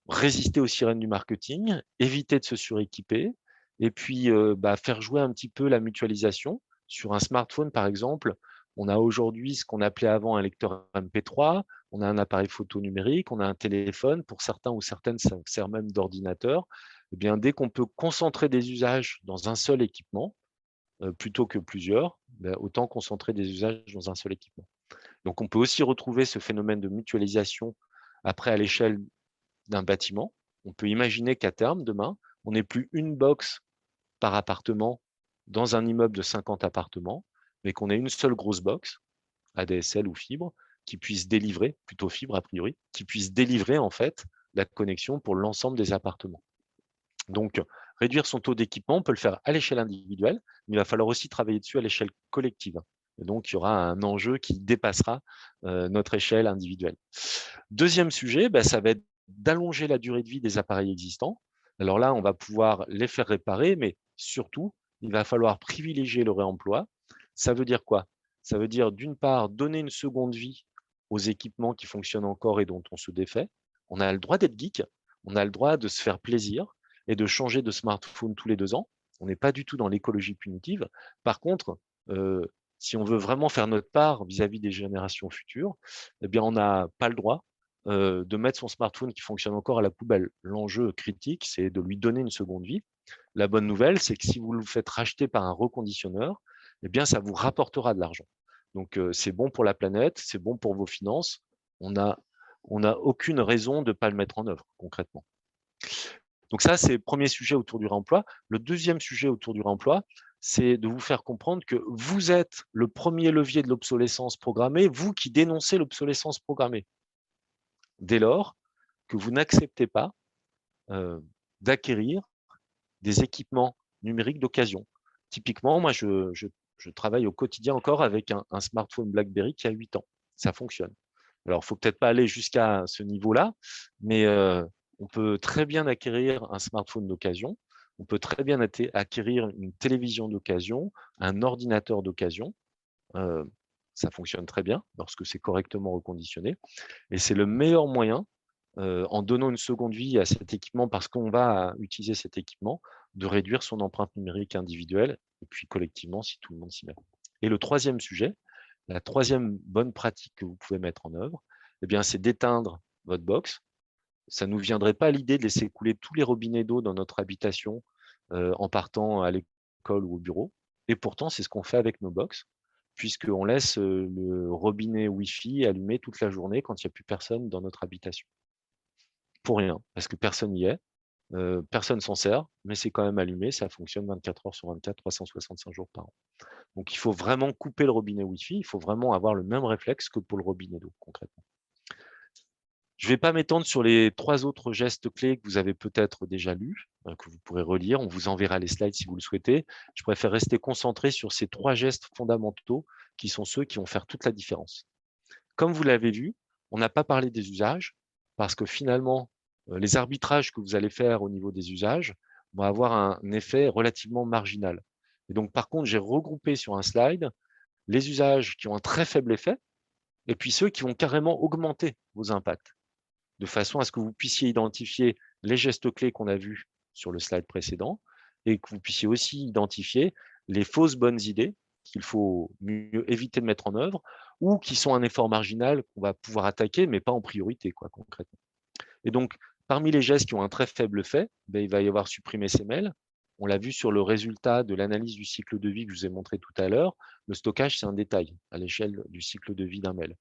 Speaker 3: résister aux sirènes du marketing, éviter de se suréquiper, et puis faire jouer un petit peu la mutualisation. Sur un smartphone, par exemple, on a aujourd'hui ce qu'on appelait avant un lecteur MP3, on a un appareil photo numérique, on a un téléphone, pour certains ou certaines, ça sert même d'ordinateur. Eh bien, dès qu'on peut concentrer des usages dans un seul équipement, plutôt que plusieurs, autant concentrer des usages dans un seul équipement. Donc, on peut aussi retrouver ce phénomène de mutualisation après à l'échelle d'un bâtiment. On peut imaginer qu'à terme, demain, on n'ait plus une box par appartement dans un immeuble de 50 appartements, mais qu'on ait une seule grosse box, ADSL ou fibre, qui puisse délivrer, plutôt fibre a priori, qui puisse délivrer en fait la connexion pour l'ensemble des appartements. Donc, réduire son taux d'équipement, on peut le faire à l'échelle individuelle, mais il va falloir aussi travailler dessus à l'échelle collective. Et donc, il y aura un enjeu qui dépassera notre échelle individuelle. Deuxième sujet, ça va être d'allonger la durée de vie des appareils existants. Alors là, on va pouvoir les faire réparer, mais surtout, il va falloir privilégier le réemploi. Ça veut dire quoi? Ça veut dire, d'une part, donner une seconde vie aux équipements qui fonctionnent encore et dont on se défait. On a le droit d'être geek, on a le droit de se faire plaisir et de changer de smartphone tous les 2 ans. On n'est pas du tout dans l'écologie punitive. Par contre, si on veut vraiment faire notre part vis-à-vis des générations futures, eh bien, on n'a pas le droit de mettre son smartphone qui fonctionne encore à la poubelle. L'enjeu critique, c'est de lui donner une seconde vie. La bonne nouvelle, c'est que si vous le faites racheter par un reconditionneur, eh bien, ça vous rapportera de l'argent. Donc, c'est bon pour la planète, c'est bon pour vos finances. On n'a aucune raison de ne pas le mettre en œuvre, concrètement. Donc ça, c'est le premier sujet autour du réemploi. Le deuxième sujet autour du réemploi, c'est de vous faire comprendre que vous êtes le premier levier de l'obsolescence programmée, vous qui dénoncez l'obsolescence programmée. Dès lors que vous n'acceptez pas d'acquérir des équipements numériques d'occasion. Typiquement, moi, je travaille au quotidien encore avec un smartphone BlackBerry qui a 8 ans. Ça fonctionne. Alors, il ne faut peut-être pas aller jusqu'à ce niveau-là, mais on peut très bien acquérir un smartphone d'occasion, on peut très bien acquérir une télévision d'occasion, un ordinateur d'occasion. Ça fonctionne très bien lorsque c'est correctement reconditionné. Et c'est le meilleur moyen, en donnant une seconde vie à cet équipement, parce qu'on va utiliser cet équipement, de réduire son empreinte numérique individuelle, et puis collectivement, si tout le monde s'y met. Et le troisième sujet, la troisième bonne pratique que vous pouvez mettre en œuvre, eh bien, c'est d'éteindre votre box. Ça ne nous viendrait pas à l'idée de laisser couler tous les robinets d'eau dans notre habitation en partant à l'école ou au bureau. Et pourtant, c'est ce qu'on fait avec nos box, puisqu'on laisse le robinet Wi-Fi allumé toute la journée quand il n'y a plus personne dans notre habitation. Pour rien, parce que personne n'y est, personne s'en sert, mais c'est quand même allumé, ça fonctionne 24 heures sur 24, 365 jours par an. Donc, il faut vraiment couper le robinet Wi-Fi, il faut vraiment avoir le même réflexe que pour le robinet d'eau, concrètement. Je ne vais pas m'étendre sur les 3 autres gestes clés que vous avez peut-être déjà lus, que vous pourrez relire. On vous enverra les slides si vous le souhaitez. Je préfère rester concentré sur ces 3 gestes fondamentaux qui sont ceux qui vont faire toute la différence. Comme vous l'avez vu, on n'a pas parlé des usages parce que finalement, les arbitrages que vous allez faire au niveau des usages vont avoir un effet relativement marginal. Et donc, par contre, j'ai regroupé sur un slide les usages qui ont un très faible effet et puis ceux qui vont carrément augmenter vos impacts, de façon à ce que vous puissiez identifier les gestes clés qu'on a vus sur le slide précédent et que vous puissiez aussi identifier les fausses bonnes idées qu'il faut mieux éviter de mettre en œuvre ou qui sont un effort marginal qu'on va pouvoir attaquer, mais pas en priorité, concrètement. Et donc, parmi les gestes qui ont un très faible effet, il va y avoir supprimer ses mails. On l'a vu sur le résultat de l'analyse du cycle de vie que je vous ai montré tout à l'heure. Le stockage, c'est un détail à l'échelle du cycle de vie d'un mail.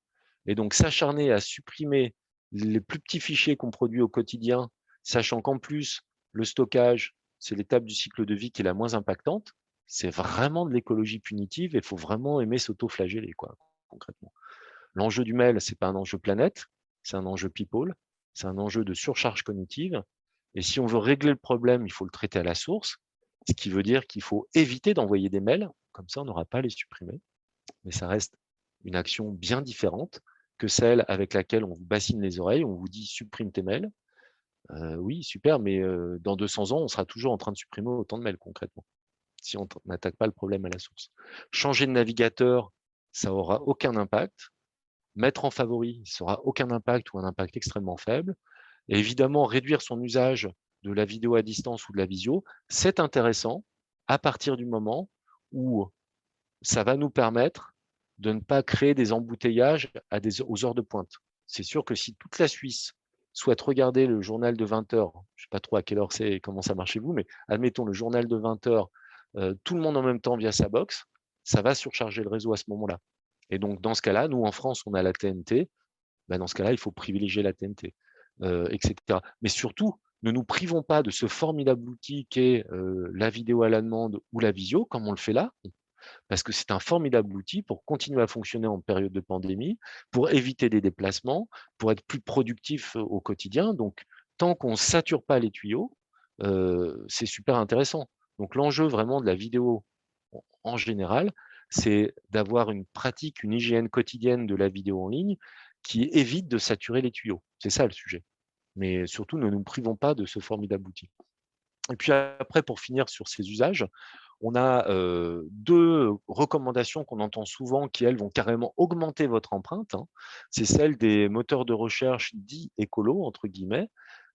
Speaker 3: Et donc, s'acharner à supprimer les plus petits fichiers qu'on produit au quotidien, sachant qu'en plus, le stockage, c'est l'étape du cycle de vie qui est la moins impactante, c'est vraiment de l'écologie punitive et il faut vraiment aimer s'auto-flageller, concrètement. L'enjeu du mail, ce n'est pas un enjeu planète, c'est un enjeu people, c'est un enjeu de surcharge cognitive. Et si on veut régler le problème, il faut le traiter à la source, ce qui veut dire qu'il faut éviter d'envoyer des mails, comme ça on n'aura pas à les supprimer. Mais ça reste une action bien différente que celle avec laquelle on vous bassine les oreilles, on vous dit supprime tes mails. Oui, super, mais dans 200 ans, on sera toujours en train de supprimer autant de mails concrètement, si on n'attaque pas le problème à la source. Changer de navigateur, ça n'aura aucun impact. Mettre en favori, ça n'aura aucun impact ou un impact extrêmement faible. Et évidemment, réduire son usage de la vidéo à distance ou de la visio, c'est intéressant à partir du moment où ça va nous permettre de ne pas créer des embouteillages aux heures de pointe. C'est sûr que si toute la Suisse souhaite regarder le journal de 20 heures, je ne sais pas trop à quelle heure c'est et comment ça marche chez vous, mais admettons le journal de 20 heures, tout le monde en même temps via sa box, ça va surcharger le réseau à ce moment-là. Et donc, dans ce cas-là, nous, en France, on a la TNT. Dans ce cas-là, il faut privilégier la TNT, etc. Mais surtout, ne nous privons pas de ce formidable outil qu'est la vidéo à la demande ou la visio, comme on le fait là, parce que c'est un formidable outil pour continuer à fonctionner en période de pandémie, pour éviter des déplacements, pour être plus productif au quotidien. Donc, tant qu'on ne sature pas les tuyaux, c'est super intéressant. Donc, l'enjeu vraiment de la vidéo en général, c'est d'avoir une pratique, une hygiène quotidienne de la vidéo en ligne qui évite de saturer les tuyaux. C'est ça le sujet. Mais surtout, ne nous privons pas de ce formidable outil. Et puis après, pour finir sur ces usages, on a 2 recommandations qu'on entend souvent qui, elles, vont carrément augmenter votre empreinte, hein. C'est celle des moteurs de recherche dits « écolos », entre guillemets,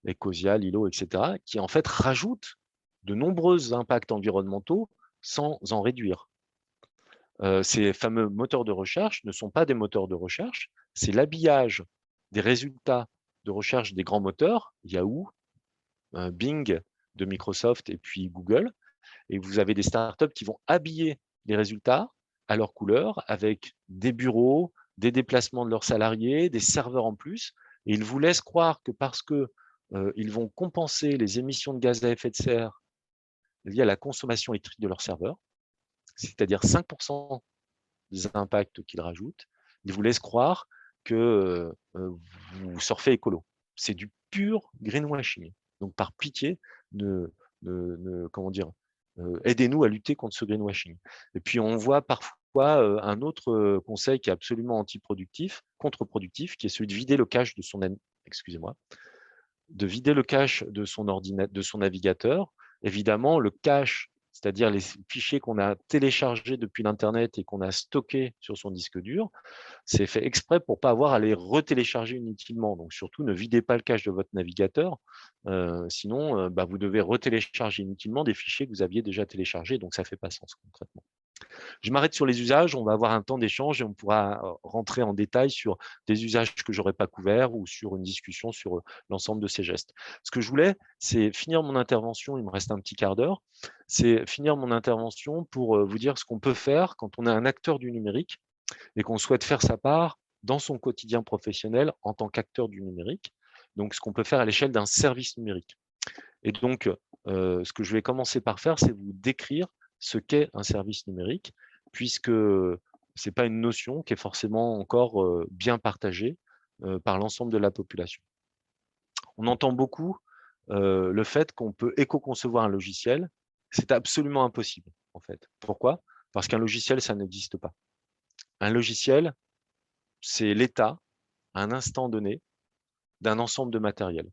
Speaker 3: Ecosia, Lilo, etc., qui en fait rajoutent de nombreux impacts environnementaux sans en réduire. Ces fameux moteurs de recherche ne sont pas des moteurs de recherche, c'est l'habillage des résultats de recherche des grands moteurs, Yahoo, Bing de Microsoft et puis Google. Et vous avez des startups qui vont habiller les résultats à leur couleur avec des bureaux, des déplacements de leurs salariés, des serveurs en plus. Et ils vous laissent croire que parce que ils vont compenser les émissions de gaz à effet de serre liées à la consommation électrique de leurs serveurs, c'est-à-dire 5% des impacts qu'ils rajoutent, ils vous laissent croire que vous surfez écolo. C'est du pur greenwashing. Donc, par pitié, comment dire, aidez-nous à lutter contre ce greenwashing. Et puis, on voit parfois un autre conseil qui est absolument antiproductif, contre-productif, qui est celui de vider le cache de son, excusez-moi, de vider le cache de son ordinateur, de son navigateur. Évidemment, le cache, c'est-à-dire les fichiers qu'on a téléchargés depuis l'Internet et qu'on a stockés sur son disque dur, c'est fait exprès pour ne pas avoir à les retélécharger inutilement. Donc surtout, ne videz pas le cache de votre navigateur, sinon vous devez retélécharger inutilement des fichiers que vous aviez déjà téléchargés, donc ça ne fait pas sens concrètement. Je m'arrête sur les usages, on va avoir un temps d'échange et on pourra rentrer en détail sur des usages que je n'aurais pas couverts ou sur une discussion sur l'ensemble de ces gestes. Ce que je voulais, c'est finir mon intervention, il me reste un petit quart d'heure, c'est finir mon intervention pour vous dire ce qu'on peut faire quand on est un acteur du numérique et qu'on souhaite faire sa part dans son quotidien professionnel en tant qu'acteur du numérique, donc ce qu'on peut faire à l'échelle d'un service numérique. Et donc, ce que je vais commencer par faire, c'est vous décrire ce qu'est un service numérique, puisque ce n'est pas une notion qui est forcément encore bien partagée par l'ensemble de la population. On entend beaucoup le fait qu'on peut éco-concevoir un logiciel. C'est absolument impossible, en fait. Pourquoi? Parce qu'un logiciel, ça n'existe pas. Un logiciel, c'est l'état, à un instant donné, d'un ensemble de matériel.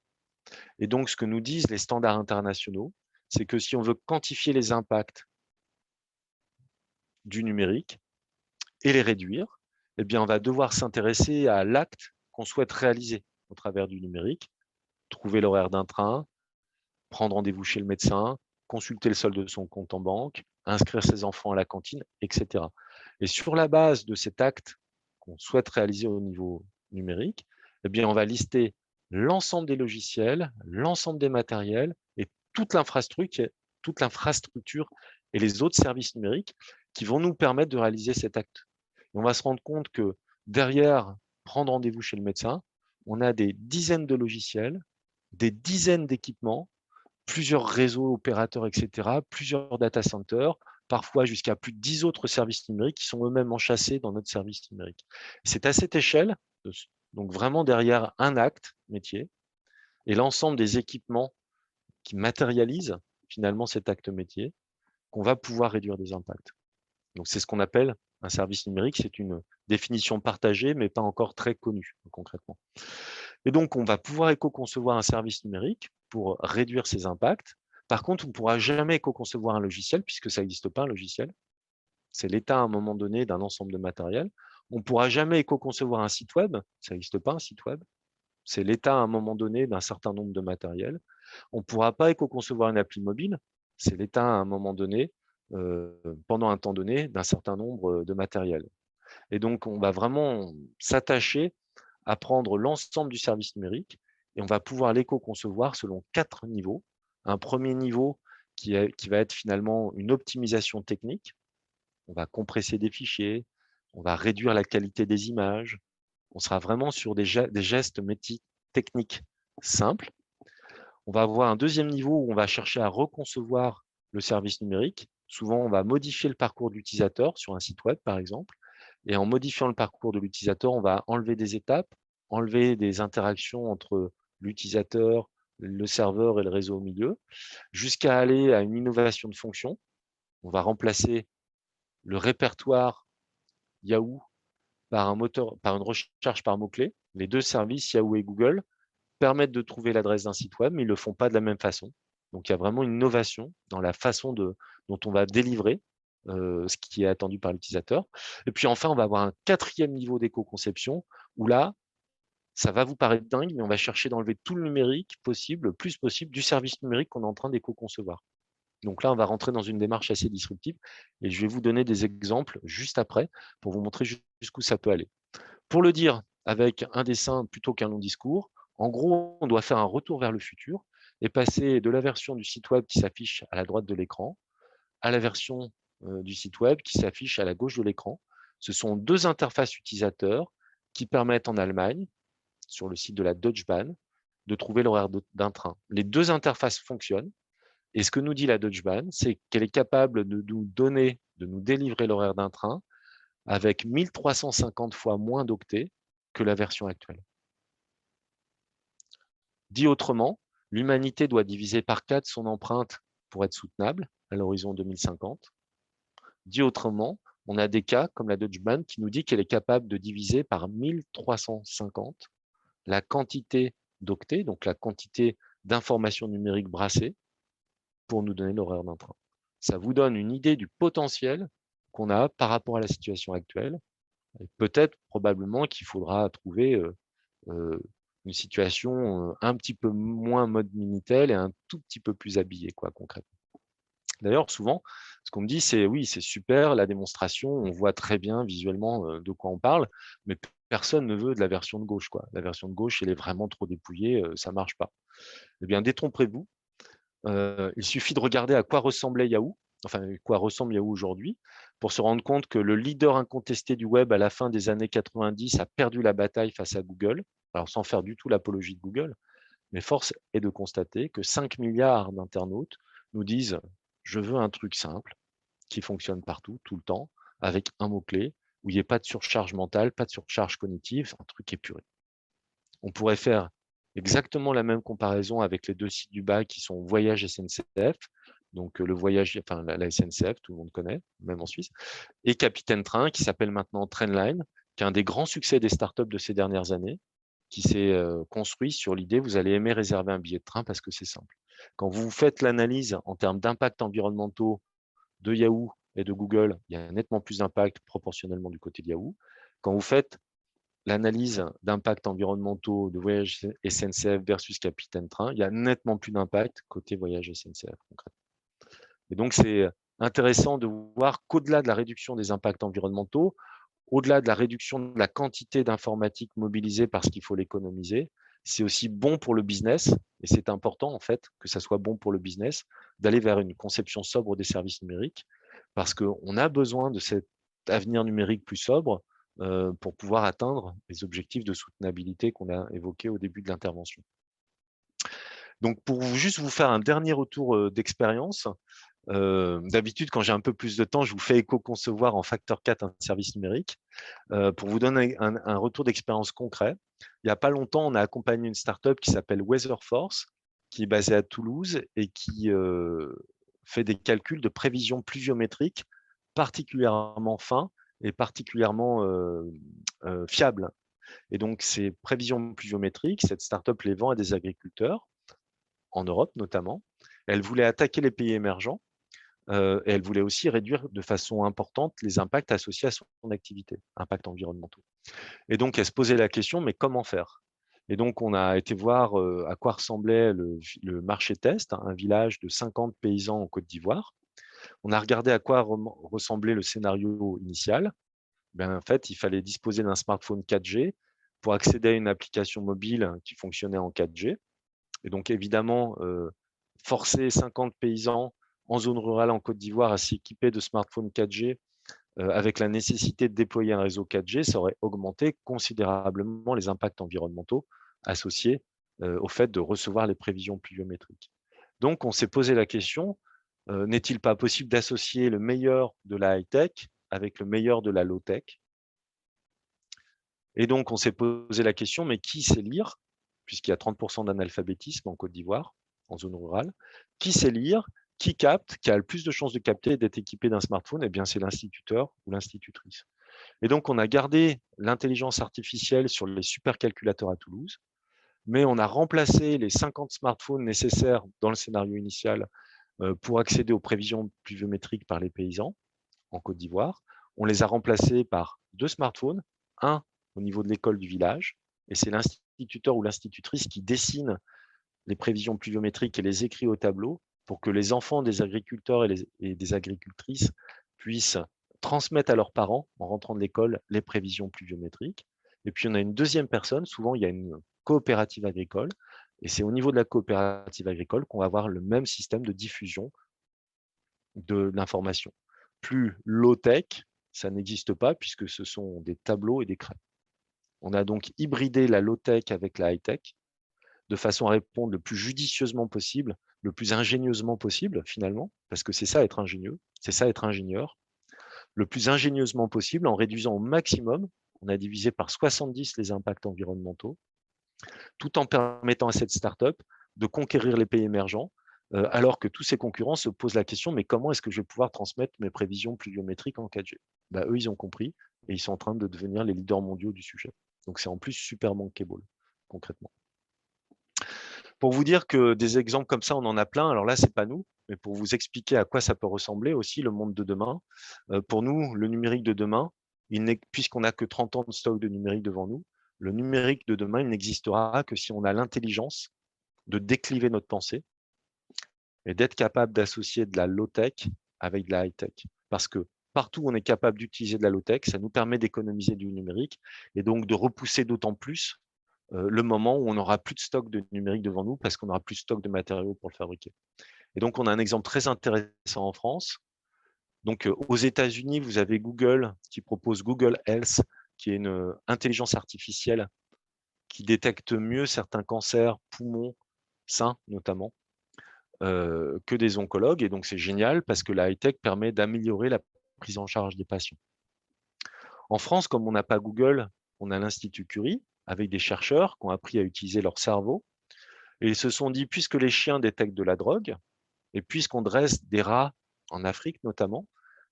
Speaker 3: Et donc, ce que nous disent les standards internationaux, c'est que si on veut quantifier les impacts du numérique et les réduire, eh bien, on va devoir s'intéresser à l'acte qu'on souhaite réaliser au travers du numérique, trouver l'horaire d'un train, prendre rendez-vous chez le médecin, consulter le solde de son compte en banque, inscrire ses enfants à la cantine, etc. Et sur la base de cet acte qu'on souhaite réaliser au niveau numérique, eh bien, on va lister l'ensemble des logiciels, l'ensemble des matériels et toute l'infrastructure et les autres services numériques qui vont nous permettre de réaliser cet acte. Et on va se rendre compte que derrière prendre rendez-vous chez le médecin, on a des dizaines de logiciels, des dizaines d'équipements, plusieurs réseaux opérateurs, etc., plusieurs data centers, parfois jusqu'à plus de 10 autres services numériques qui sont eux-mêmes enchâssés dans notre service numérique. C'est à cette échelle, donc vraiment derrière un acte métier, et l'ensemble des équipements qui matérialisent finalement cet acte métier, qu'on va pouvoir réduire des impacts. Donc c'est ce qu'on appelle un service numérique, c'est une définition partagée, mais pas encore très connue concrètement. Et donc on va pouvoir éco-concevoir un service numérique pour réduire ses impacts. Par contre, on ne pourra jamais éco-concevoir un logiciel, puisque ça n'existe pas un logiciel. C'est l'état à un moment donné d'un ensemble de matériel. On ne pourra jamais éco-concevoir un site web, ça n'existe pas un site web. C'est l'état à un moment donné d'un certain nombre de matériel. On ne pourra pas éco-concevoir une appli mobile, c'est l'état à un moment donné, pendant un temps donné, d'un certain nombre de matériel. Et donc, on va vraiment s'attacher à prendre l'ensemble du service numérique et on va pouvoir l'éco-concevoir selon 4 niveaux. Un premier niveau qui va être finalement une optimisation technique. On va compresser des fichiers, on va réduire la qualité des images. On sera vraiment sur des gestes techniques simples. On va avoir un deuxième niveau où on va chercher à reconcevoir le service numérique. Souvent, on va modifier le parcours de l'utilisateur sur un site web, par exemple. Et en modifiant le parcours de l'utilisateur, on va enlever des étapes, enlever des interactions entre l'utilisateur, le serveur et le réseau au milieu, jusqu'à aller à une innovation de fonction. On va remplacer le répertoire Yahoo par une recherche par mots-clés. Les deux services, Yahoo et Google, permettent de trouver l'adresse d'un site web, mais ils ne le font pas de la même façon. Donc, il y a vraiment une innovation dans la façon dont on va délivrer ce qui est attendu par l'utilisateur. Et puis enfin, on va avoir un quatrième niveau d'éco-conception où là, ça va vous paraître dingue, mais on va chercher d'enlever tout le numérique possible, le plus possible, du service numérique qu'on est en train d'éco-concevoir. Donc là, on va rentrer dans une démarche assez disruptive et je vais vous donner des exemples juste après pour vous montrer jusqu'où ça peut aller. Pour le dire avec un dessin plutôt qu'un long discours, en gros, on doit faire un retour vers le futur et passer de la version du site web qui s'affiche à la droite de l'écran à la version du site web qui s'affiche à la gauche de l'écran. Ce sont deux interfaces utilisateurs qui permettent en Allemagne, sur le site de la Deutsche Bahn, de trouver l'horaire d'un train. Les deux interfaces fonctionnent. Et ce que nous dit la Deutsche Bahn, c'est qu'elle est capable de nous donner, de nous délivrer l'horaire d'un train avec 1350 fois moins d'octets que la version actuelle. Dit autrement, l'humanité doit diviser par 4 son empreinte pour être soutenable à l'horizon 2050. Dit autrement, on a des cas comme la Deutsche Bahn qui nous dit qu'elle est capable de diviser par 1350 la quantité d'octets, donc la quantité d'informations numériques brassées, pour nous donner l'horaire d'un train. Ça vous donne une idée du potentiel qu'on a par rapport à la situation actuelle. Peut-être, probablement, qu'il faudra trouver une situation un petit peu moins mode Minitel et un tout petit peu plus habillée, quoi, concrètement. D'ailleurs, souvent, ce qu'on me dit, c'est oui, c'est super, la démonstration, on voit très bien visuellement de quoi on parle, mais personne ne veut de la version de gauche, quoi. La version de gauche, elle est vraiment trop dépouillée, ça ne marche pas. Eh bien, détrompez-vous. Il suffit de regarder à quoi ressemblait Yahoo, enfin, à quoi ressemble Yahoo aujourd'hui, pour se rendre compte que le leader incontesté du web à la fin des années 90 a perdu la bataille face à Google. Alors, sans faire du tout l'apologie de Google, mais force est de constater que 5 milliards d'internautes nous disent « je veux un truc simple, qui fonctionne partout, tout le temps, avec un mot-clé, où il n'y ait pas de surcharge mentale, pas de surcharge cognitive, un truc épuré ». On pourrait faire exactement la même comparaison avec les deux sites du bas qui sont Voyage SNCF, donc le voyage, enfin la SNCF, tout le monde connaît, même en Suisse, et Capitaine Train, qui s'appelle maintenant Trainline, qui est un des grands succès des startups de ces dernières années, qui s'est construit sur l'idée, vous allez aimer réserver un billet de train parce que c'est simple. Quand vous faites l'analyse en termes d'impact environnementaux de Yahoo et de Google, il y a nettement plus d'impact proportionnellement du côté de Yahoo. Quand vous faites l'analyse d'impact environnementaux de Voyage SNCF versus Capitaine Train, il y a nettement plus d'impact côté Voyage SNCF concrètement. Et donc, c'est intéressant de voir qu'au-delà de la réduction des impacts environnementaux, au-delà de la réduction de la quantité d'informatique mobilisée parce qu'il faut l'économiser, c'est aussi bon pour le business, et c'est important en fait que ça soit bon pour le business, d'aller vers une conception sobre des services numériques, parce qu'on a besoin de cet avenir numérique plus sobre pour pouvoir atteindre les objectifs de soutenabilité qu'on a évoqués au début de l'intervention. Donc, pour juste vous faire un dernier retour d'expérience, d'habitude, quand j'ai un peu plus de temps, je vous fais éco-concevoir en facteur 4 un service numérique. Pour vous donner un retour d'expérience concret, il n'y a pas longtemps, on a accompagné une startup qui s'appelle Weatherforce, qui est basée à Toulouse et qui fait des calculs de prévision pluviométrique particulièrement fins et particulièrement fiables. Et donc, ces prévisions pluviométriques, cette startup les vend à des agriculteurs, en Europe notamment. Elle voulait attaquer les pays émergents et elle voulait aussi réduire de façon importante les impacts associés à son activité, impacts environnementaux. Et donc, elle se posait la question, mais comment faire? Et donc, on a été voir à quoi ressemblait le marché test, un village de 50 paysans en Côte d'Ivoire. On a regardé à quoi ressemblait le scénario initial. Ben, en fait, il fallait disposer d'un smartphone 4G pour accéder à une application mobile qui fonctionnait en 4G. Et donc, évidemment, forcer 50 paysans en zone rurale en Côte d'Ivoire à s'équiper de smartphones 4G avec la nécessité de déployer un réseau 4G, ça aurait augmenté considérablement les impacts environnementaux associés au fait de recevoir les prévisions pluviométriques. Donc, on s'est posé la question, n'est-il pas possible d'associer le meilleur de la high-tech avec le meilleur de la low-tech? Et donc, on s'est posé la question, mais qui sait lire? Puisqu'il y a 30% d'analphabétisme en Côte d'Ivoire, en zone rurale. Qui sait lire? Qui capte? Qui a le plus de chances de capter et d'être équipé d'un smartphone? Eh bien, c'est l'instituteur ou l'institutrice. Et donc, on a gardé l'intelligence artificielle sur les supercalculateurs à Toulouse, mais on a remplacé les 50 smartphones nécessaires dans le scénario initial pour accéder aux prévisions pluviométriques par les paysans en Côte d'Ivoire. On les a remplacés par 2 smartphones, un au niveau de l'école du village, et c'est l'instituteur ou l'institutrice qui dessine les prévisions pluviométriques et les écrit au tableau pour que les enfants des agriculteurs et des agricultrices puissent transmettre à leurs parents, en rentrant de l'école, les prévisions pluviométriques. Et puis, on a une deuxième personne, souvent il y a une coopérative agricole, et c'est au niveau de la coopérative agricole qu'on va avoir le même système de diffusion de l'information. Plus low-tech, ça n'existe pas puisque ce sont des tableaux et des craies. On a donc hybridé la low-tech avec la high-tech de façon à répondre le plus judicieusement possible, le plus ingénieusement possible finalement, parce que c'est ça être ingénieux, c'est ça être ingénieur, le plus ingénieusement possible en réduisant au maximum, on a divisé par 70 les impacts environnementaux, tout en permettant à cette start-up de conquérir les pays émergents, alors que tous ses concurrents se posent la question, mais comment est-ce que je vais pouvoir transmettre mes prévisions pluviométriques en 4G? Bah, eux, ils ont compris et ils sont en train de devenir les leaders mondiaux du sujet. Donc, c'est en plus super bankable, concrètement. Pour vous dire que des exemples comme ça, on en a plein. Alors là, c'est pas nous, mais pour vous expliquer à quoi ça peut ressembler aussi le monde de demain. Pour nous, le numérique de demain, puisqu'on n'a que 30 ans de stock de numérique devant nous, le numérique de demain, il n'existera que si on a l'intelligence de décliver notre pensée et d'être capable d'associer de la low-tech avec de la high-tech. Parce que partout où on est capable d'utiliser de la low-tech, ça nous permet d'économiser du numérique et donc de repousser d'autant plus le moment où on n'aura plus de stock de numérique devant nous parce qu'on n'aura plus de stock de matériaux pour le fabriquer. Et donc, on a un exemple très intéressant en France. Donc, aux États-Unis, vous avez Google qui propose Google Health, qui est une intelligence artificielle qui détecte mieux certains cancers, poumons, seins notamment, que des oncologues. Et donc, c'est génial parce que la high-tech permet d'améliorer la prise en charge des patients. En France, comme on n'a pas Google, on a l'Institut Curie, avec des chercheurs qui ont appris à utiliser leur cerveau. Et ils se sont dit, puisque les chiens détectent de la drogue, et puisqu'on dresse des rats, en Afrique notamment,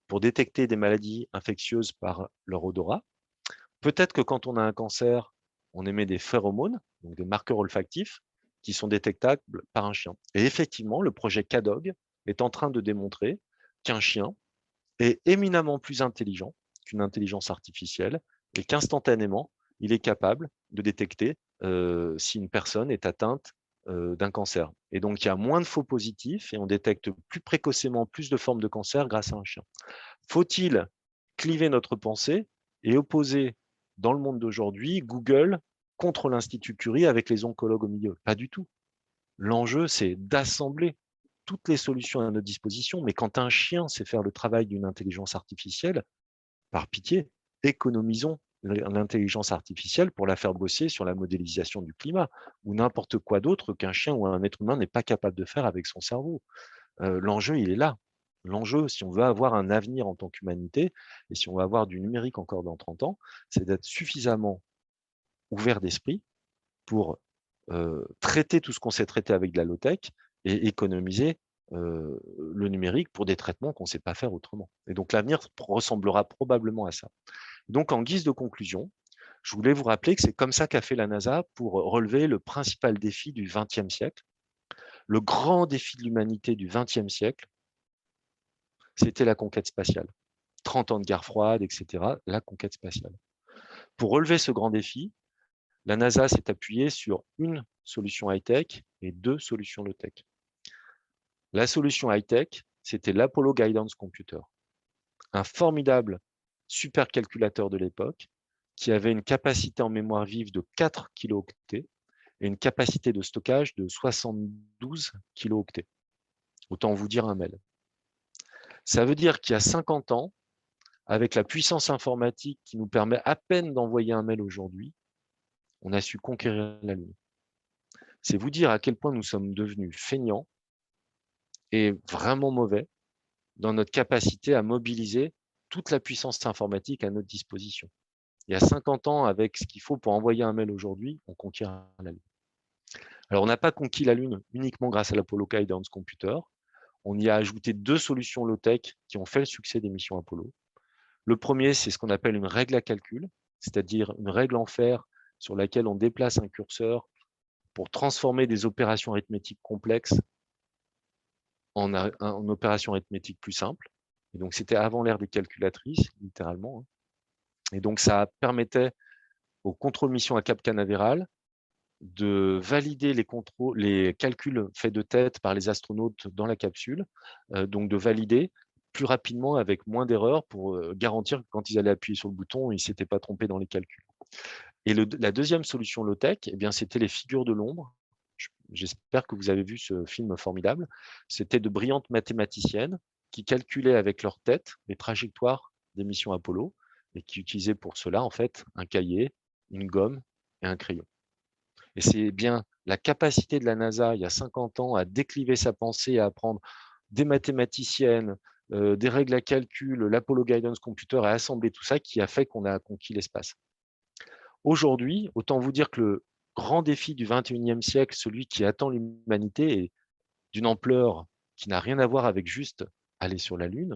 Speaker 3: pour détecter des maladies infectieuses par leur odorat, peut-être que quand on a un cancer, on émet des phéromones, donc des marqueurs olfactifs, qui sont détectables par un chien. Et effectivement, le projet CADOG est en train de démontrer qu'un chien est éminemment plus intelligent qu'une intelligence artificielle et qu'instantanément, il est capable de détecter si une personne est atteinte d'un cancer. Et donc, il y a moins de faux positifs et on détecte plus précocement plus de formes de cancer grâce à un chien. Faut-il cliver notre pensée et opposer dans le monde d'aujourd'hui Google contre l'Institut Curie avec les oncologues au milieu? Pas du tout. L'enjeu, c'est d'assembler toutes les solutions à notre disposition, mais quand un chien sait faire le travail d'une intelligence artificielle, par pitié, économisons l'intelligence artificielle pour la faire bosser sur la modélisation du climat ou n'importe quoi d'autre qu'un chien ou un être humain n'est pas capable de faire avec son cerveau. L'enjeu, il est là. L'enjeu, si on veut avoir un avenir en tant qu'humanité et si on veut avoir du numérique encore dans 30 ans, c'est d'être suffisamment ouvert d'esprit pour traiter tout ce qu'on sait traiter avec de la low-tech et économiser le numérique pour des traitements qu'on ne sait pas faire autrement. Et donc, l'avenir ressemblera probablement à ça. Donc, en guise de conclusion, je voulais vous rappeler que c'est comme ça qu'a fait la NASA pour relever le principal défi du XXe siècle. Le grand défi de l'humanité du XXe siècle, c'était la conquête spatiale. 30 ans de guerre froide, etc., la conquête spatiale. Pour relever ce grand défi, la NASA s'est appuyée sur une solution high-tech et 2 solutions low-tech. La solution high-tech, c'était l'Apollo Guidance Computer, un formidable supercalculateur de l'époque qui avait une capacité en mémoire vive de 4 kilooctets et une capacité de stockage de 72 kilooctets. Autant vous dire un mail. Ça veut dire qu'il y a 50 ans, avec la puissance informatique qui nous permet à peine d'envoyer un mail aujourd'hui, on a su conquérir la Lune. c'est vous dire à quel point nous sommes devenus feignants et vraiment mauvais dans notre capacité à mobiliser toute la puissance informatique à notre disposition. Il y a 50 ans, avec ce qu'il faut pour envoyer un mail aujourd'hui, on conquiert la Lune. Alors, on n'a pas conquis la Lune uniquement grâce à l'Apollo Guidance Computer. On y a ajouté 2 solutions low-tech qui ont fait le succès des missions Apollo. Le premier, c'est ce qu'on appelle une règle à calcul, c'est-à-dire une règle en fer sur laquelle on déplace un curseur pour transformer des opérations arithmétiques complexes en opérations arithmétiques plus simples. Et donc, c'était avant l'ère des calculatrices, littéralement. Et donc, ça permettait au contrôle mission à Cap Canaveral de valider les calculs faits de tête par les astronautes dans la capsule, donc de valider plus rapidement avec moins d'erreurs pour garantir que quand ils allaient appuyer sur le bouton, ils ne s'étaient pas trompés dans les calculs. Et la deuxième solution low-tech, eh bien, c'était les figures de l'ombre. J'espère que vous avez vu ce film formidable. C'était de brillantes mathématiciennes qui calculaient avec leur tête les trajectoires des missions Apollo et qui utilisaient pour cela, en fait, un cahier, une gomme et un crayon. Et c'est bien la capacité de la NASA, il y a 50 ans, à décliver sa pensée, à apprendre des mathématiciennes, des règles à calcul, l'Apollo Guidance Computer, à assembler tout ça, qui a fait qu'on a conquis l'espace. Aujourd'hui, autant vous dire que le grand défi du 21e siècle, celui qui attend l'humanité, est d'une ampleur qui n'a rien à voir avec juste aller sur la Lune.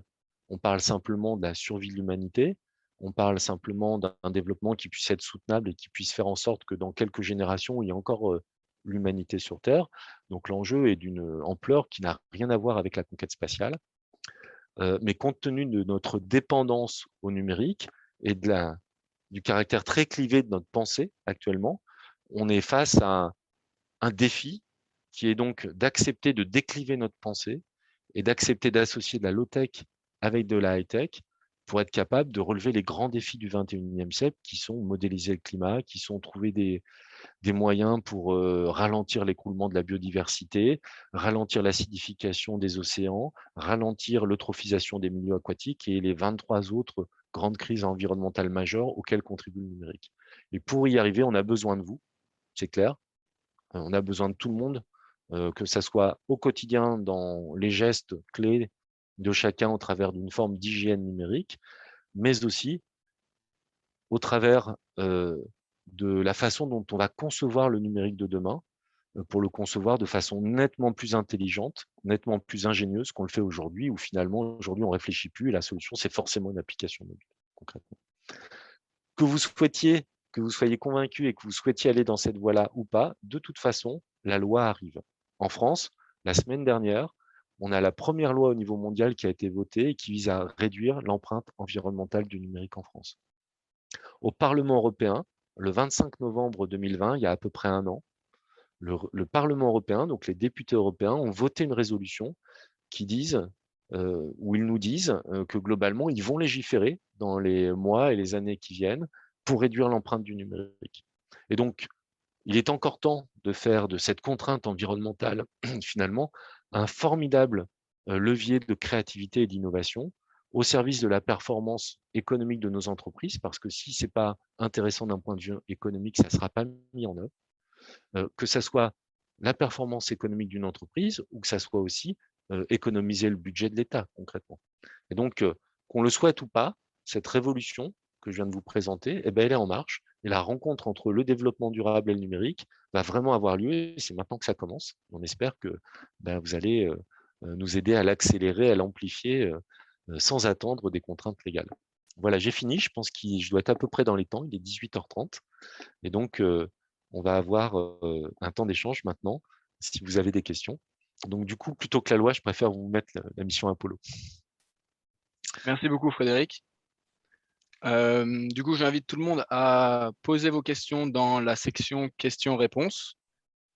Speaker 3: On parle simplement de la survie de l'humanité. On parle simplement d'un développement qui puisse être soutenable et qui puisse faire en sorte que dans quelques générations, il y ait encore l'humanité sur Terre. Donc l'enjeu est d'une ampleur qui n'a rien à voir avec la conquête spatiale. Mais compte tenu de notre dépendance au numérique et du caractère très clivé de notre pensée actuellement, on est face à un défi qui est donc d'accepter de décliver notre pensée et d'accepter d'associer de la low-tech avec de la high-tech pour être capable de relever les grands défis du 21e siècle qui sont modéliser le climat, qui sont trouver des moyens pour ralentir l'écroulement de la biodiversité, ralentir l'acidification des océans, ralentir l'eutrophisation des milieux aquatiques et les 23 autres grandes crises environnementales majeures auxquelles contribue le numérique. Et pour y arriver, on a besoin de vous, c'est clair. On a besoin de tout le monde, que ça soit au quotidien dans les gestes clés de chacun au travers d'une forme d'hygiène numérique, mais aussi au travers de la façon dont on va concevoir le numérique de demain, pour le concevoir de façon nettement plus intelligente, nettement plus ingénieuse qu'on le fait aujourd'hui, où finalement, aujourd'hui, on ne réfléchit plus et la solution, c'est forcément une application mobile, concrètement. Que vous soyez convaincu et que vous souhaitiez aller dans cette voie-là ou pas, de toute façon, la loi arrive. En France, la semaine dernière, on a la première loi au niveau mondial qui a été votée et qui vise à réduire l'empreinte environnementale du numérique en France. Au Parlement européen, le 25 novembre 2020, il y a à peu près un an, le Parlement européen, donc les députés européens, ont voté une résolution qui où ils nous disent que globalement, ils vont légiférer dans les mois et les années qui viennent pour réduire l'empreinte du numérique. Et donc, il est encore temps de faire de cette contrainte environnementale, finalement, un formidable levier de créativité et d'innovation au service de la performance économique de nos entreprises, parce que si ce n'est pas intéressant d'un point de vue économique, ça ne sera pas mis en œuvre. Que ce soit la performance économique d'une entreprise ou que ça soit aussi économiser le budget de l'État, concrètement. Et donc, qu'on le souhaite ou pas, cette révolution que je viens de vous présenter, eh ben, elle est en marche. Et la rencontre entre le développement durable et le numérique va vraiment avoir lieu. Et c'est maintenant que ça commence. On espère que vous allez nous aider à l'accélérer, à l'amplifier sans attendre des contraintes légales. Voilà, j'ai fini. Je pense que je dois être à peu près dans les temps. Il est 18h30. Et donc, on va avoir un temps d'échange maintenant, si vous avez des questions. Donc, du coup, plutôt que la loi, je préfère vous mettre la mission Apollo.
Speaker 4: Merci beaucoup, Frédéric. Du coup, j'invite tout le monde à poser vos questions dans la section questions-réponses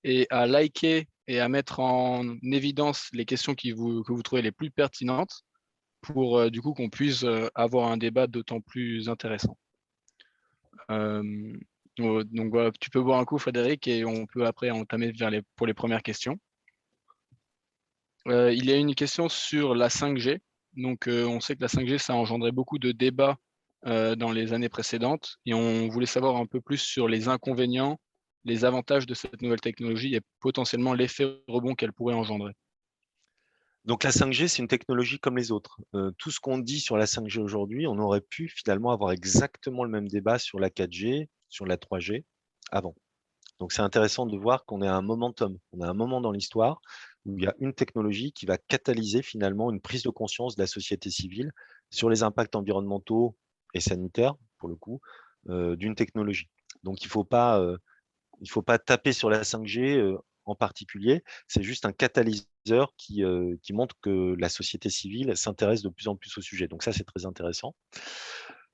Speaker 4: et à liker et à mettre en évidence les questions que vous trouvez les plus pertinentes pour du coup qu'on puisse avoir un débat d'autant plus intéressant. Donc voilà, tu peux boire un coup, Frédéric, et on peut après entamer pour les premières questions. Il y a une question sur la 5G. Donc, on sait que la 5G, ça a engendré beaucoup de débats dans les années précédentes. Et on voulait savoir un peu plus sur les inconvénients les avantages de cette nouvelle technologie et potentiellement l'effet rebond qu'elle pourrait engendrer?
Speaker 3: Donc la 5G, c'est une technologie comme les autres. Tout ce qu'on dit sur la 5G aujourd'hui, on aurait pu finalement avoir exactement le même débat sur la 4G, sur la 3G avant. Donc c'est intéressant de voir qu'on est à un momentum, on a un moment dans l'histoire où il y a une technologie qui va catalyser finalement une prise de conscience de la société civile sur les impacts environnementaux et sanitaires, pour le coup, d'une technologie. Donc il faut pas taper sur la 5G en particulier, c'est juste un catalyseur qui montre que la société civile s'intéresse de plus en plus au sujet. Donc ça, c'est très intéressant.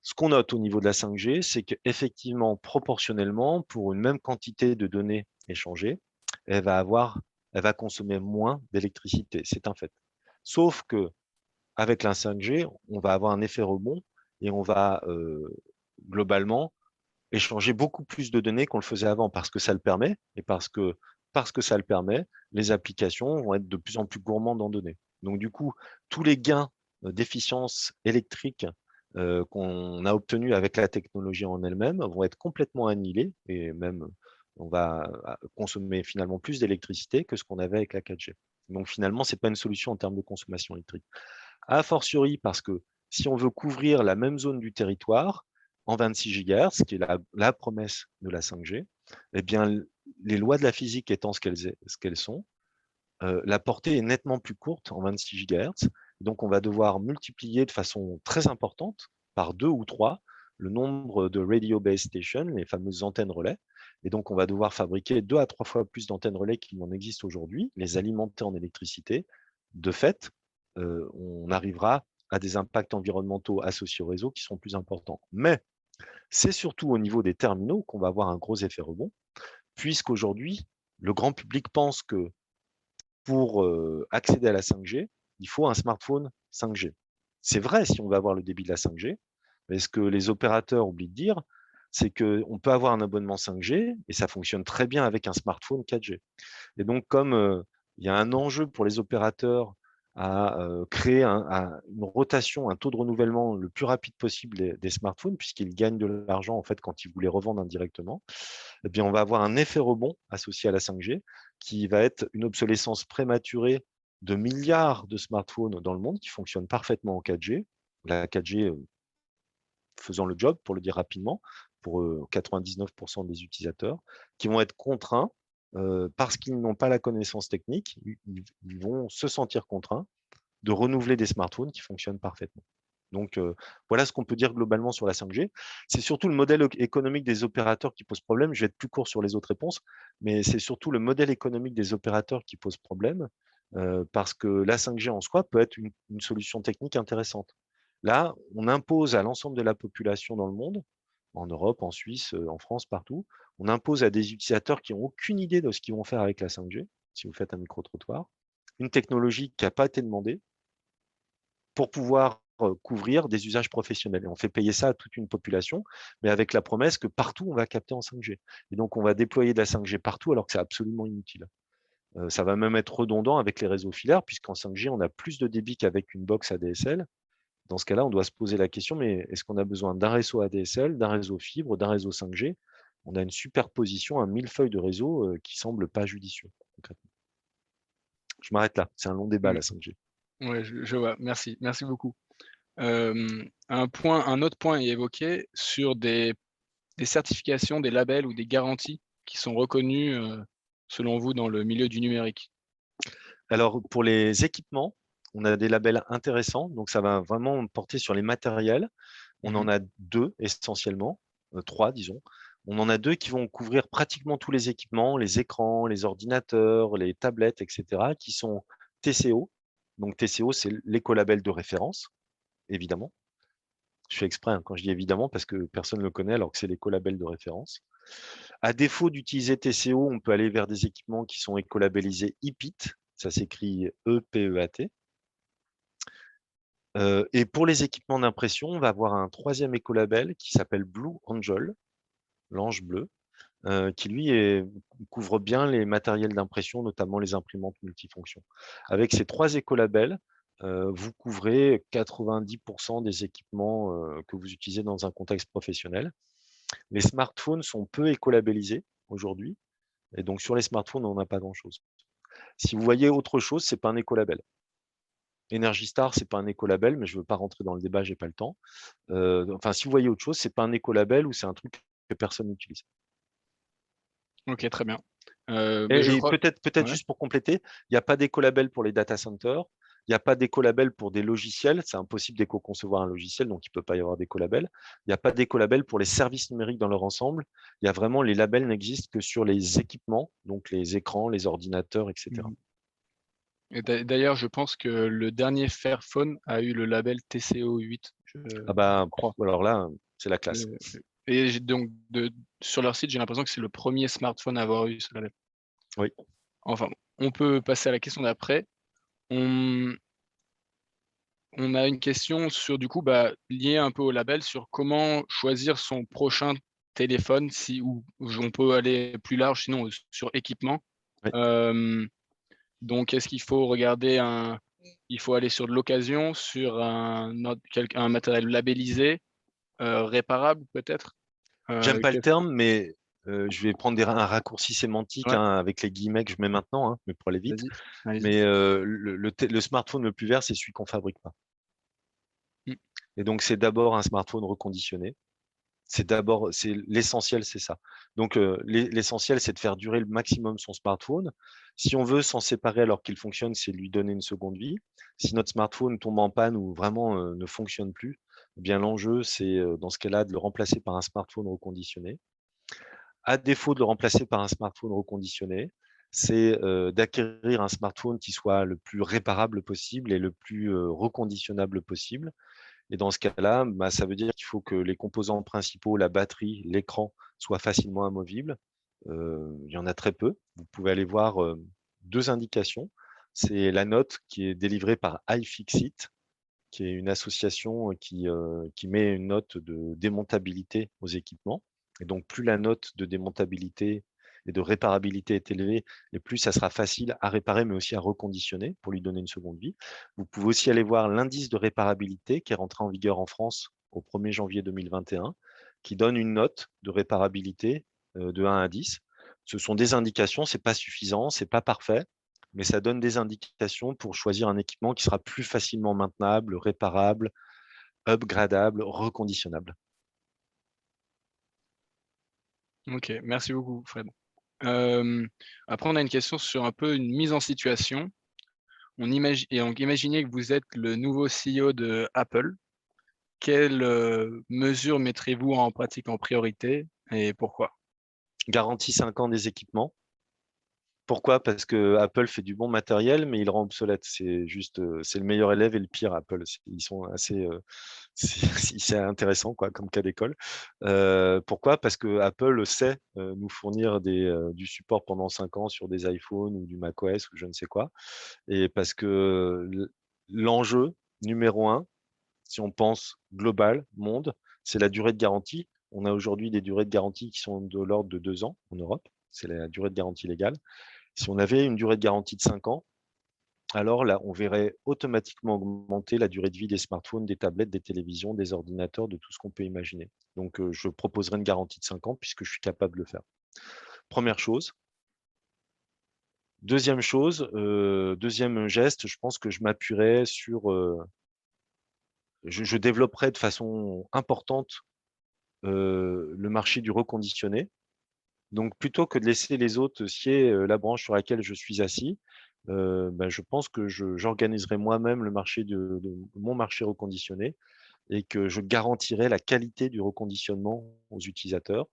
Speaker 3: Ce qu'on note au niveau de la 5G, c'est qu'effectivement, proportionnellement, pour une même quantité de données échangées, elle va consommer moins d'électricité. C'est un fait. Sauf que avec la 5G, on va avoir un effet rebond et on va globalement échanger beaucoup plus de données qu'on le faisait avant parce que ça le permet et parce que ça le permet, les applications vont être de plus en plus gourmandes en données. Donc du coup, tous les gains d'efficience électrique qu'on a obtenus avec la technologie en elle-même vont être complètement annihilés et même on va consommer finalement plus d'électricité que ce qu'on avait avec la 4G. Donc finalement, ce n'est pas une solution en termes de consommation électrique. A fortiori parce que si on veut couvrir la même zone du territoire en 26 GHz, qui est la promesse de la 5G, eh bien, les lois de la physique étant ce qu'elles sont, la portée est nettement plus courte en 26 GHz. Donc, on va devoir multiplier de façon très importante, par 2 ou 3, le nombre de radio base stations, les fameuses antennes relais. Et donc, on va devoir fabriquer 2 à 3 fois plus d'antennes relais qu'il n'en existe aujourd'hui, les alimenter en électricité. De fait, on arrivera à des impacts environnementaux associés au réseau qui sont plus importants. Mais c'est surtout au niveau des terminaux qu'on va avoir un gros effet rebond, puisqu'aujourd'hui, le grand public pense que pour accéder à la 5G, il faut un smartphone 5G. C'est vrai si on veut avoir le débit de la 5G, mais ce que les opérateurs oublient de dire, c'est qu'on peut avoir un abonnement 5G et ça fonctionne très bien avec un smartphone 4G. Et donc, comme il y a un enjeu pour les opérateurs à créer une rotation, un taux de renouvellement le plus rapide possible des smartphones, puisqu'ils gagnent de l'argent en fait quand ils vous les revendent indirectement, eh bien, on va avoir un effet rebond associé à la 5G qui va être une obsolescence prématurée de milliards de smartphones dans le monde qui fonctionnent parfaitement en 4G. La 4G faisant le job, pour le dire rapidement, pour 99% des utilisateurs, qui vont être contraints, parce qu'ils n'ont pas la connaissance technique, ils vont se sentir contraints de renouveler des smartphones qui fonctionnent parfaitement. Donc, voilà ce qu'on peut dire globalement sur la 5G. C'est surtout le modèle économique des opérateurs qui pose problème. Je vais être plus court sur les autres réponses, mais c'est surtout le modèle économique des opérateurs qui pose problème, parce que la 5G en soi peut être une solution technique intéressante. Là, on impose à l'ensemble de la population dans le monde, en Europe, en Suisse, en France, partout, on impose à des utilisateurs qui n'ont aucune idée de ce qu'ils vont faire avec la 5G, si vous faites un micro-trottoir, une technologie qui n'a pas été demandée pour pouvoir couvrir des usages professionnels. Et on fait payer ça à toute une population, mais avec la promesse que partout, on va capter en 5G. Et donc, on va déployer de la 5G partout alors que c'est absolument inutile. Ça va même être redondant avec les réseaux filaires, puisqu'en 5G, on a plus de débit qu'avec une box ADSL. Dans ce cas-là, on doit se poser la question, mais est-ce qu'on a besoin d'un réseau ADSL, d'un réseau fibre, d'un réseau 5G? On a une superposition, un millefeuille de réseaux qui semble pas judicieux, concrètement. Je m'arrête là. C'est un long débat, la 5G.
Speaker 4: Oui, je vois. Merci. Merci beaucoup. Un autre point est évoqué sur des certifications, des labels ou des garanties qui sont reconnues, selon vous, dans le milieu du numérique.
Speaker 3: Alors, pour les équipements, on a des labels intéressants. Donc, ça va vraiment porter sur les matériels. On en a 2 essentiellement, 3 disons. On en a 2 qui vont couvrir pratiquement tous les équipements, les écrans, les ordinateurs, les tablettes, etc., qui sont TCO. Donc, TCO, c'est l'écolabel de référence, évidemment. Je fais exprès quand je dis évidemment parce que personne ne le connaît alors que c'est l'écolabel de référence. À défaut d'utiliser TCO, on peut aller vers des équipements qui sont écolabellisés EPEAT. Ça s'écrit E-P-E-A-T. Et pour les équipements d'impression, on va avoir un 3e écolabel qui s'appelle Blue Angel, l'ange bleu, qui lui couvre bien les matériels d'impression, notamment les imprimantes multifonctions. Avec ces 3 écolabels, vous couvrez 90% des équipements que vous utilisez dans un contexte professionnel. Les smartphones sont peu écolabellisés, aujourd'hui. Et donc, sur les smartphones, on n'a pas grand-chose. Si vous voyez autre chose, ce n'est pas un écolabel. Energy Star, ce n'est pas un écolabel, mais je ne veux pas rentrer dans le débat, je n'ai pas le temps. Enfin, si vous voyez autre chose, ce n'est pas un écolabel ou c'est un truc que personne n'utilise.
Speaker 4: Ok, très bien.
Speaker 3: Et peut-être
Speaker 4: Ouais.
Speaker 3: juste pour compléter, il n'y a pas d'écolabel pour les data centers, il n'y a pas d'écolabel pour des logiciels, c'est impossible d'éco-concevoir un logiciel, donc il ne peut pas y avoir d'écolabel. Il n'y a pas d'écolabel pour les services numériques dans leur ensemble. Il y a vraiment, les labels n'existent que sur les équipements, donc les écrans, les ordinateurs, etc.
Speaker 4: Et d'ailleurs, je pense que le dernier Fairphone a eu le label TCO 8.
Speaker 3: Ah bah,
Speaker 4: crois.
Speaker 3: alors là, c'est la classe.
Speaker 4: Et donc, sur leur site, j'ai l'impression que c'est le premier smartphone à avoir eu ce label.
Speaker 3: Oui.
Speaker 4: Enfin, on peut passer à la question d'après. On a une question sur, du coup, liée un peu au label, sur comment choisir son prochain téléphone, où on peut aller plus large, sinon sur équipement.
Speaker 3: Oui.
Speaker 4: Donc, est-ce qu'il faut regarder il faut aller sur de l'occasion, sur un matériel labellisé, réparable peut-être?
Speaker 3: J'aime pas le terme, mais je vais prendre un raccourci sémantique,
Speaker 4: Ouais.
Speaker 3: avec les guillemets que je mets maintenant, mais pour aller vite.
Speaker 4: Vas-y.
Speaker 3: Mais le smartphone le plus vert, c'est celui qu'on fabrique pas. Et donc, c'est d'abord un smartphone reconditionné. C'est l'essentiel, c'est ça. Donc, l'essentiel, c'est de faire durer le maximum son smartphone. Si on veut s'en séparer alors qu'il fonctionne, c'est lui donner une seconde vie. Si notre smartphone tombe en panne ou vraiment ne fonctionne plus, eh bien l'enjeu, c'est dans ce cas-là de le remplacer par un smartphone reconditionné. À défaut de le remplacer par un smartphone reconditionné, c'est d'acquérir un smartphone qui soit le plus réparable possible et le plus reconditionnable possible. Et dans ce cas-là, ça veut dire qu'il faut que les composants principaux, la batterie, l'écran, soient facilement amovibles. Il y en a très peu. Vous pouvez aller voir 2 indications. C'est la note qui est délivrée par iFixit, qui est une association qui met une note de démontabilité aux équipements. Et donc, plus la note de démontabilité et de réparabilité est élevée, et plus ça sera facile à réparer, mais aussi à reconditionner pour lui donner une seconde vie. Vous pouvez aussi aller voir l'indice de réparabilité qui est rentré en vigueur en France au 1er janvier 2021, qui donne une note de réparabilité de 1 à 10. Ce sont des indications, ce n'est pas suffisant, ce n'est pas parfait, mais ça donne des indications pour choisir un équipement qui sera plus facilement maintenable, réparable, upgradable, reconditionnable.
Speaker 4: Ok, merci beaucoup, Fred. Après, on a une question sur un peu une mise en situation. Imaginez que vous êtes le nouveau CEO de Apple. Quelles mesures mettrez-vous en pratique en priorité et pourquoi?
Speaker 3: Garantie 5 ans des équipements. Pourquoi? Parce que Apple fait du bon matériel, mais il le rend obsolète. C'est juste, c'est le meilleur élève et le pire Apple. Ils sont assez, c'est intéressant comme cas d'école. Pourquoi? Parce que Apple sait nous fournir du support pendant 5 ans sur des iPhones ou du macOS ou je ne sais quoi. Et parce que l'enjeu numéro 1, si on pense global, monde, c'est la durée de garantie. On a aujourd'hui des durées de garantie qui sont de l'ordre de 2 ans en Europe. C'est la durée de garantie légale. Si on avait une durée de garantie de 5 ans, alors là, on verrait automatiquement augmenter la durée de vie des smartphones, des tablettes, des télévisions, des ordinateurs, de tout ce qu'on peut imaginer. Donc, je proposerai une garantie de 5 ans puisque je suis capable de le faire. Première chose. Deuxième chose, deuxième geste, je pense que je m'appuierai sur… je développerai de façon importante le marché du reconditionné. Donc, plutôt que de laisser les autres scier la branche sur laquelle je suis assis, je pense que j'organiserai moi-même le marché de mon marché reconditionné et que je garantirai la qualité du reconditionnement aux utilisateurs,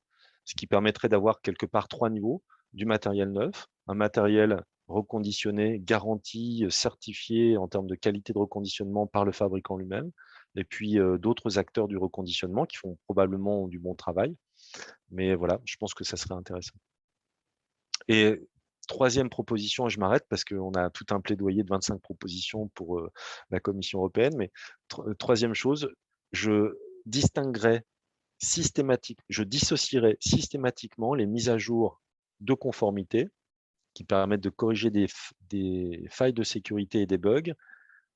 Speaker 3: ce qui permettrait d'avoir quelque part 3 niveaux: du matériel neuf, un matériel reconditionné, garanti, certifié en termes de qualité de reconditionnement par le fabricant lui-même, et puis d'autres acteurs du reconditionnement qui font probablement du bon travail. Mais voilà, je pense que ça serait intéressant. Et troisième proposition, et je m'arrête parce qu'on a tout un plaidoyer de 25 propositions pour la Commission européenne, mais troisième chose, je dissocierai systématiquement les mises à jour de conformité qui permettent de corriger des failles de sécurité et des bugs,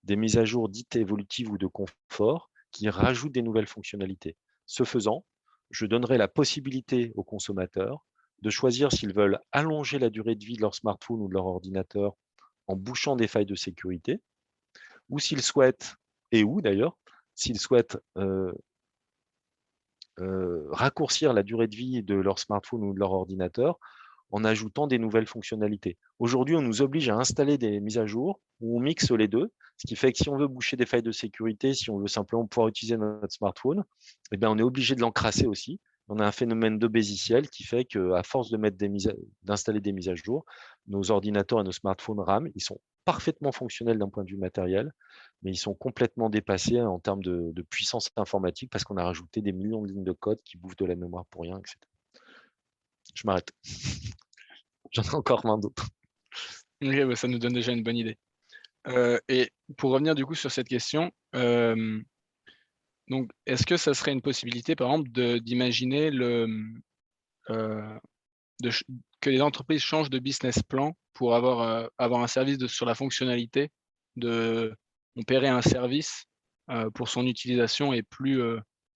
Speaker 3: des mises à jour dites évolutives ou de confort qui rajoutent des nouvelles fonctionnalités. Ce faisant, je donnerai la possibilité aux consommateurs de choisir s'ils veulent allonger la durée de vie de leur smartphone ou de leur ordinateur en bouchant des failles de sécurité, ou s'ils souhaitent, et où d'ailleurs, s'ils souhaitent raccourcir la durée de vie de leur smartphone ou de leur ordinateur en ajoutant des nouvelles fonctionnalités. Aujourd'hui, on nous oblige à installer des mises à jour où on mixe les deux, ce qui fait que si on veut boucher des failles de sécurité, si on veut simplement pouvoir utiliser notre smartphone, eh bien, on est obligé de l'encrasser aussi. On a un phénomène de bésiciel qui fait qu'à force de d'installer des mises à jour, nos ordinateurs et nos smartphones RAM, ils sont parfaitement fonctionnels d'un point de vue matériel, mais ils sont complètement dépassés en termes de puissance informatique parce qu'on a rajouté des millions de lignes de code qui bouffent de la mémoire pour rien, etc. Je m'arrête. J'en ai encore 20 d'autres.
Speaker 4: Ok, bah, ça nous donne déjà une bonne idée. Et pour revenir du coup sur cette question, donc est-ce que ça serait une possibilité, par exemple, d'imaginer que les entreprises changent de business plan pour avoir un service sur la fonctionnalité, on paierait un service pour son utilisation et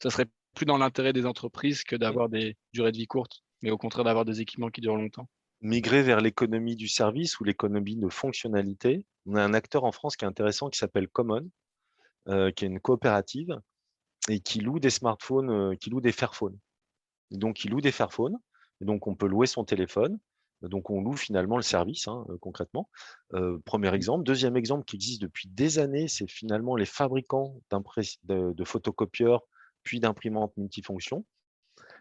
Speaker 4: ça serait plus dans l'intérêt des entreprises que d'avoir des durées de vie courtes, mais au contraire d'avoir des équipements qui durent longtemps.
Speaker 3: Migrer vers l'économie du service ou l'économie de fonctionnalité. On a un acteur en France qui est intéressant qui s'appelle Common, qui est une coopérative et qui loue des smartphones, qui loue des Fairphones. Donc, il loue des Fairphones, et donc on peut louer son téléphone. Donc, on loue finalement le service, concrètement. Premier exemple. Deuxième exemple qui existe depuis des années, c'est finalement les fabricants de photocopieurs puis d'imprimantes multifonctions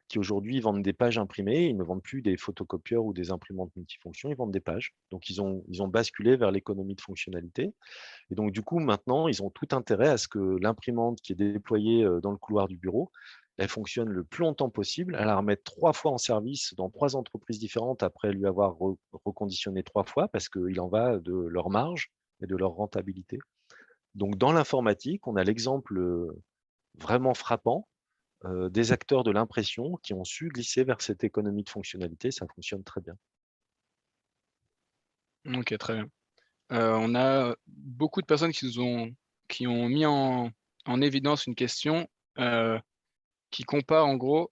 Speaker 3: qui aujourd'hui vendent des pages imprimées. Ils ne vendent plus des photocopieurs ou des imprimantes multifonctions, ils vendent des pages. Donc, ils ont basculé vers l'économie de fonctionnalité. Et donc, du coup, maintenant, ils ont tout intérêt à ce que l'imprimante qui est déployée dans le couloir du bureau, elle fonctionne le plus longtemps possible. Elle la remettre 3 fois en service dans 3 entreprises différentes après lui avoir reconditionné 3 fois parce qu'il en va de leur marge et de leur rentabilité. Donc, dans l'informatique, on a l'exemple vraiment frappant des acteurs de l'impression qui ont su glisser vers cette économie de fonctionnalité. Ça fonctionne très bien.
Speaker 4: Ok, très bien. On a beaucoup de personnes qui ont mis en évidence une question qui compare en gros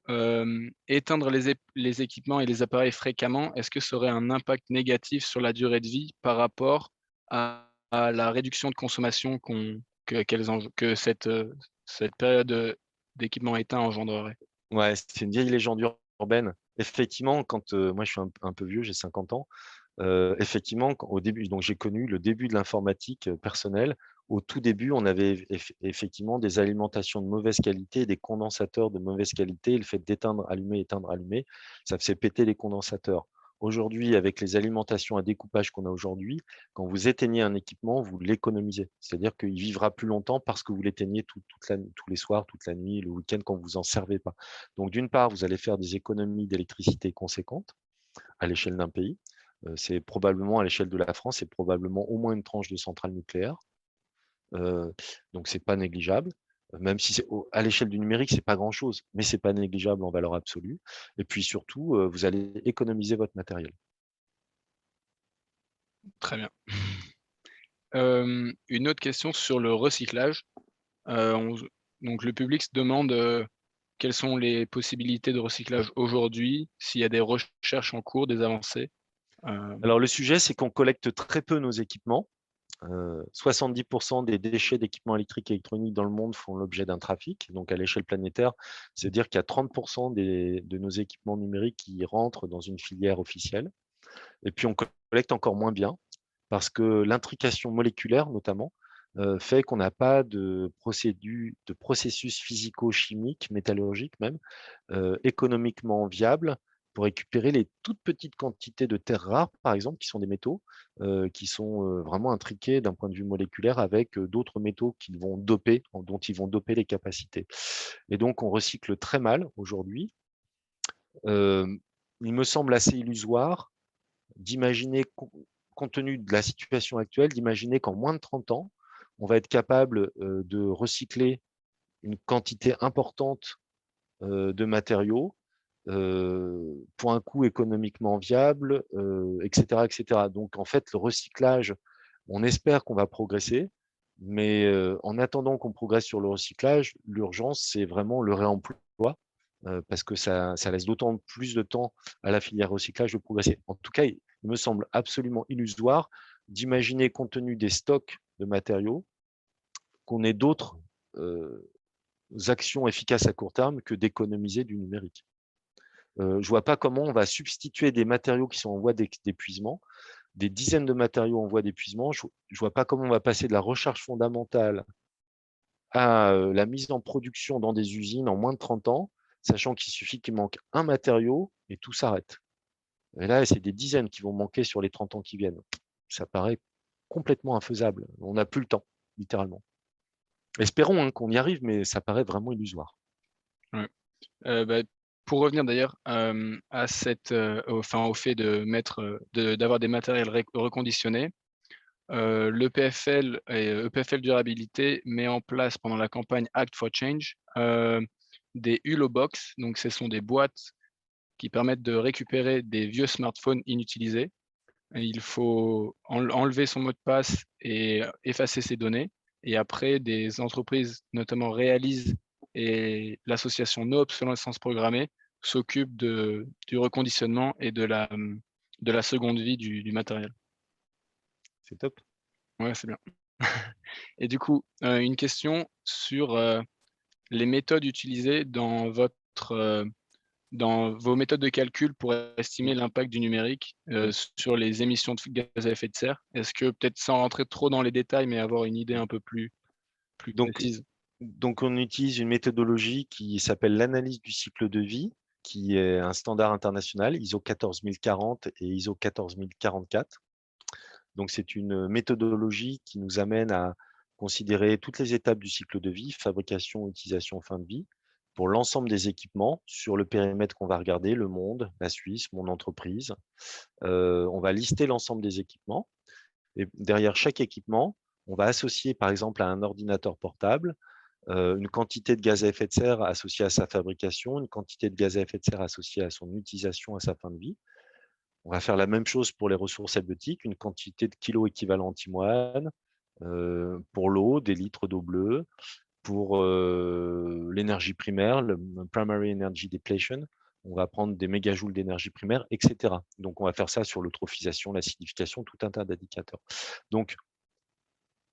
Speaker 4: éteindre les équipements et les appareils fréquemment, est-ce que ça aurait un impact négatif sur la durée de vie par rapport à la réduction de consommation que cette période d'équipement éteint engendrerait?
Speaker 3: Ouais, c'est une vieille légende urbaine. Effectivement, quand moi je suis un peu vieux, j'ai 50 ans, effectivement, au début, donc j'ai connu le début de l'informatique personnelle. Au tout début, on avait effectivement des alimentations de mauvaise qualité, des condensateurs de mauvaise qualité. Le fait d'éteindre, allumer, éteindre, allumer, ça faisait péter les condensateurs. Aujourd'hui, avec les alimentations à découpage qu'on a aujourd'hui, quand vous éteignez un équipement, vous l'économisez. C'est-à-dire qu'il vivra plus longtemps parce que vous l'éteignez tous les soirs, toute la nuit, le week-end, quand vous en servez pas. Donc, d'une part, vous allez faire des économies d'électricité conséquentes à l'échelle d'un pays. C'est probablement à l'échelle de la France, c'est probablement au moins une tranche de centrale nucléaire. Donc c'est pas négligeable. Même si à l'échelle du numérique, c'est pas grand-chose, mais c'est pas négligeable en valeur absolue. Et puis surtout, vous allez économiser votre matériel.
Speaker 4: Très bien. Une autre question sur le recyclage. Donc le public se demande quelles sont les possibilités de recyclage aujourd'hui, s'il y a des recherches en cours, des avancées.
Speaker 3: Alors le sujet, c'est qu'on collecte très peu nos équipements. 70% des déchets d'équipements électriques et électroniques dans le monde font l'objet d'un trafic. Donc, à l'échelle planétaire, c'est-à-dire qu'il y a 30% de nos équipements numériques qui rentrent dans une filière officielle. Et puis, on collecte encore moins bien parce que l'intrication moléculaire, notamment, fait qu'on n'a pas de processus physico-chimiques, métallurgiques même, économiquement viables pour récupérer les toutes petites quantités de terres rares, par exemple, qui sont des métaux, qui sont vraiment intriqués d'un point de vue moléculaire avec d'autres métaux dont ils vont doper les capacités. Et donc, on recycle très mal aujourd'hui. Il me semble assez illusoire d'imaginer, compte tenu de la situation actuelle, d'imaginer qu'en moins de 30 ans, on va être capable de recycler une quantité importante de matériaux pour un coût économiquement viable, etc., etc. Donc, en fait, le recyclage, on espère qu'on va progresser, mais en attendant qu'on progresse sur le recyclage, l'urgence, c'est vraiment le réemploi parce que ça laisse d'autant plus de temps à la filière recyclage de progresser. En tout cas, il me semble absolument illusoire d'imaginer, compte tenu des stocks de matériaux, qu'on ait d'autres actions efficaces à court terme que d'économiser du numérique. Je ne vois pas comment on va substituer des matériaux qui sont en voie d'épuisement, des dizaines de matériaux en voie d'épuisement. Je ne vois pas comment on va passer de la recherche fondamentale à la mise en production dans des usines en moins de 30 ans, sachant qu'il suffit qu'il manque un matériau et tout s'arrête. Et là, c'est des dizaines qui vont manquer sur les 30 ans qui viennent. Ça paraît complètement infaisable. On n'a plus le temps, littéralement. Espérons qu'on y arrive, mais ça paraît vraiment illusoire.
Speaker 4: Ouais. Pour revenir d'ailleurs à au fait d'avoir des matériels reconditionnés, l'EPFL et EPFL Durabilité met en place pendant la campagne Act for Change des Hullo Box. Donc, ce sont des boîtes qui permettent de récupérer des vieux smartphones inutilisés. Et il faut enlever son mot de passe et effacer ses données. Et après, des entreprises, notamment Realize et l'association No Obsolescence Programmée, s'occupent du reconditionnement et de la seconde vie du matériel.
Speaker 3: C'est top.
Speaker 4: Ouais, c'est bien. Et du coup, une question sur les méthodes utilisées dans vos méthodes de calcul pour estimer l'impact du numérique sur les émissions de gaz à effet de serre. Est-ce que peut-être sans rentrer trop dans les détails, mais avoir une idée un peu plus précise?
Speaker 3: Donc, on utilise une méthodologie qui s'appelle l'analyse du cycle de vie, qui est un standard international, ISO 14040 et ISO 14044. Donc, c'est une méthodologie qui nous amène à considérer toutes les étapes du cycle de vie, fabrication, utilisation, fin de vie, pour l'ensemble des équipements sur le périmètre qu'on va regarder, le monde, la Suisse, mon entreprise. On va lister l'ensemble des équipements et derrière chaque équipement, on va associer par exemple à un ordinateur portable une quantité de gaz à effet de serre associée à sa fabrication, une quantité de gaz à effet de serre associée à son utilisation, à sa fin de vie. On va faire la même chose pour les ressources halieutiques, une quantité de kilos équivalent antimoine, pour l'eau, des litres d'eau bleue, pour l'énergie primaire, le primary energy depletion, on va prendre des mégajoules d'énergie primaire, etc. Donc, on va faire ça sur l'eutrophisation, l'acidification, tout un tas d'indicateurs. Donc,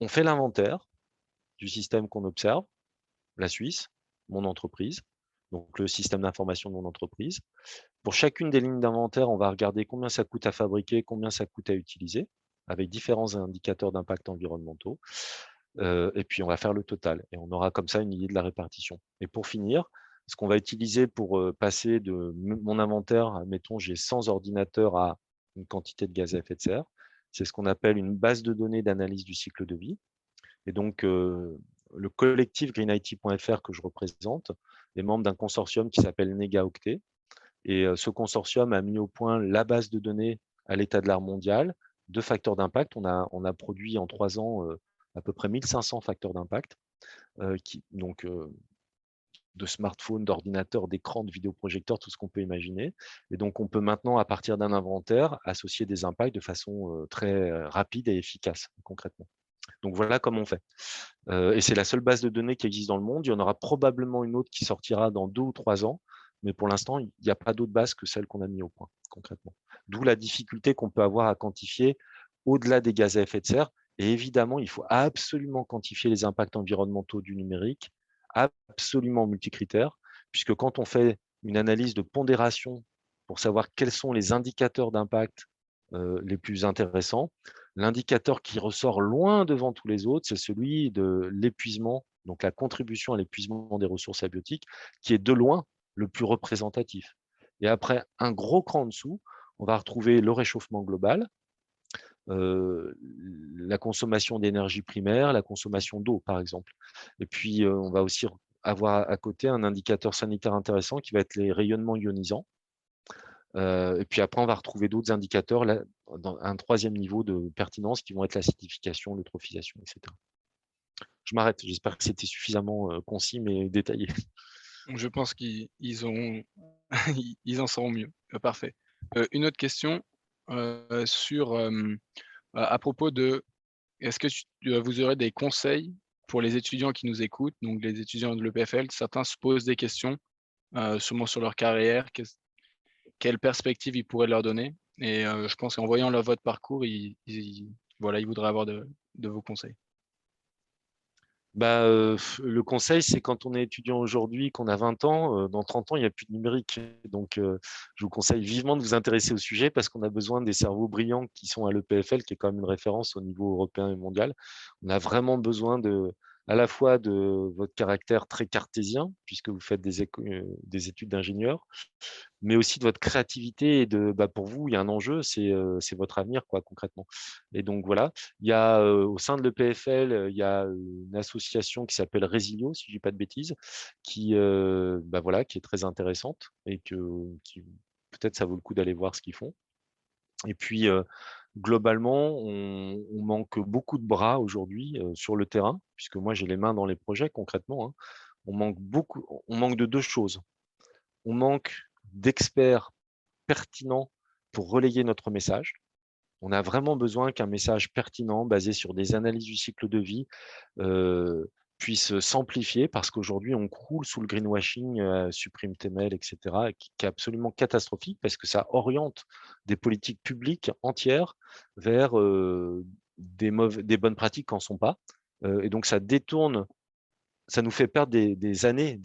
Speaker 3: on fait l'inventaire du système qu'on observe, la Suisse, mon entreprise, donc le système d'information de mon entreprise. Pour chacune des lignes d'inventaire, on va regarder combien ça coûte à fabriquer, combien ça coûte à utiliser, avec différents indicateurs d'impact environnementaux. Et puis, on va faire le total. Et on aura comme ça une idée de la répartition. Et pour finir, ce qu'on va utiliser pour passer de mon inventaire, admettons, j'ai 100 ordinateurs à une quantité de gaz à effet de serre, c'est ce qu'on appelle une base de données d'analyse du cycle de vie. Et donc, le collectif greenIT.fr que je représente est membre d'un consortium qui s'appelle NegaOctet. Et ce consortium a mis au point la base de données à l'état de l'art mondial de facteurs d'impact. On a produit en 3 ans à peu près 1500 facteurs d'impact, de smartphones, d'ordinateurs, d'écrans, de vidéoprojecteurs, tout ce qu'on peut imaginer. Et donc, on peut maintenant, à partir d'un inventaire, associer des impacts de façon très rapide et efficace, concrètement. Donc, voilà comment on fait. Et c'est la seule base de données qui existe dans le monde. Il y en aura probablement une autre qui sortira dans 2 ou 3 ans. Mais pour l'instant, il n'y a pas d'autre base que celle qu'on a mis au point, concrètement. D'où la difficulté qu'on peut avoir à quantifier au-delà des gaz à effet de serre. Et évidemment, il faut absolument quantifier les impacts environnementaux du numérique, absolument multicritères, puisque quand on fait une analyse de pondération pour savoir quels sont les indicateurs d'impact les plus intéressants, l'indicateur qui ressort loin devant tous les autres, c'est celui de l'épuisement, donc la contribution à l'épuisement des ressources abiotiques, qui est de loin le plus représentatif. Et après, un gros cran en dessous, on va retrouver le réchauffement global, la consommation d'énergie primaire, la consommation d'eau, par exemple. Et puis, on va aussi avoir à côté un indicateur sanitaire intéressant qui va être les rayonnements ionisants. Et puis après, on va retrouver d'autres indicateurs, là, dans un troisième niveau de pertinence qui vont être l'acidification, l'eutrophisation, etc. Je m'arrête, j'espère que c'était suffisamment concis mais détaillé.
Speaker 4: Je pense qu'ils ils en sauront mieux. Parfait. Une autre question sur à propos de est-ce que vous aurez des conseils pour les étudiants qui nous écoutent, donc les étudiants de l'EPFL? Certains se posent des questions sûrement sur leur carrière, quelle perspective ils pourraient leur donner. Et je pense qu'en voyant votre parcours, voilà, ils voudraient avoir de vos conseils.
Speaker 3: Bah, le conseil, c'est quand on est étudiant aujourd'hui, qu'on a 20 ans, dans 30 ans, il n'y a plus de numérique. Donc, je vous conseille vivement de vous intéresser au sujet parce qu'on a besoin des cerveaux brillants qui sont à l'EPFL, qui est quand même une référence au niveau européen et mondial. On a vraiment besoin à la fois de votre caractère très cartésien, puisque vous faites des études d'ingénieur, mais aussi de votre créativité et pour vous, il y a un enjeu, c'est votre avenir, quoi, concrètement. Et donc, voilà. Il y a au sein de l'EPFL, il y a une association qui s'appelle Resilio, si je dis pas de bêtises, qui voilà, qui est très intéressante et qui peut-être ça vaut le coup d'aller voir ce qu'ils font. Et puis globalement, on manque beaucoup de bras aujourd'hui sur le terrain, puisque moi j'ai les mains dans les projets concrètement, hein. On manque de 2 choses. On manque d'experts pertinents pour relayer notre message. On a vraiment besoin qu'un message pertinent, basé sur des analyses du cycle de vie, puisse s'amplifier parce qu'aujourd'hui, on croule sous le greenwashing, supprime tes mails, et cetera, qui est absolument catastrophique parce que ça oriente des politiques publiques entières vers des bonnes pratiques qui n'en sont pas. Et donc, ça nous fait perdre des années,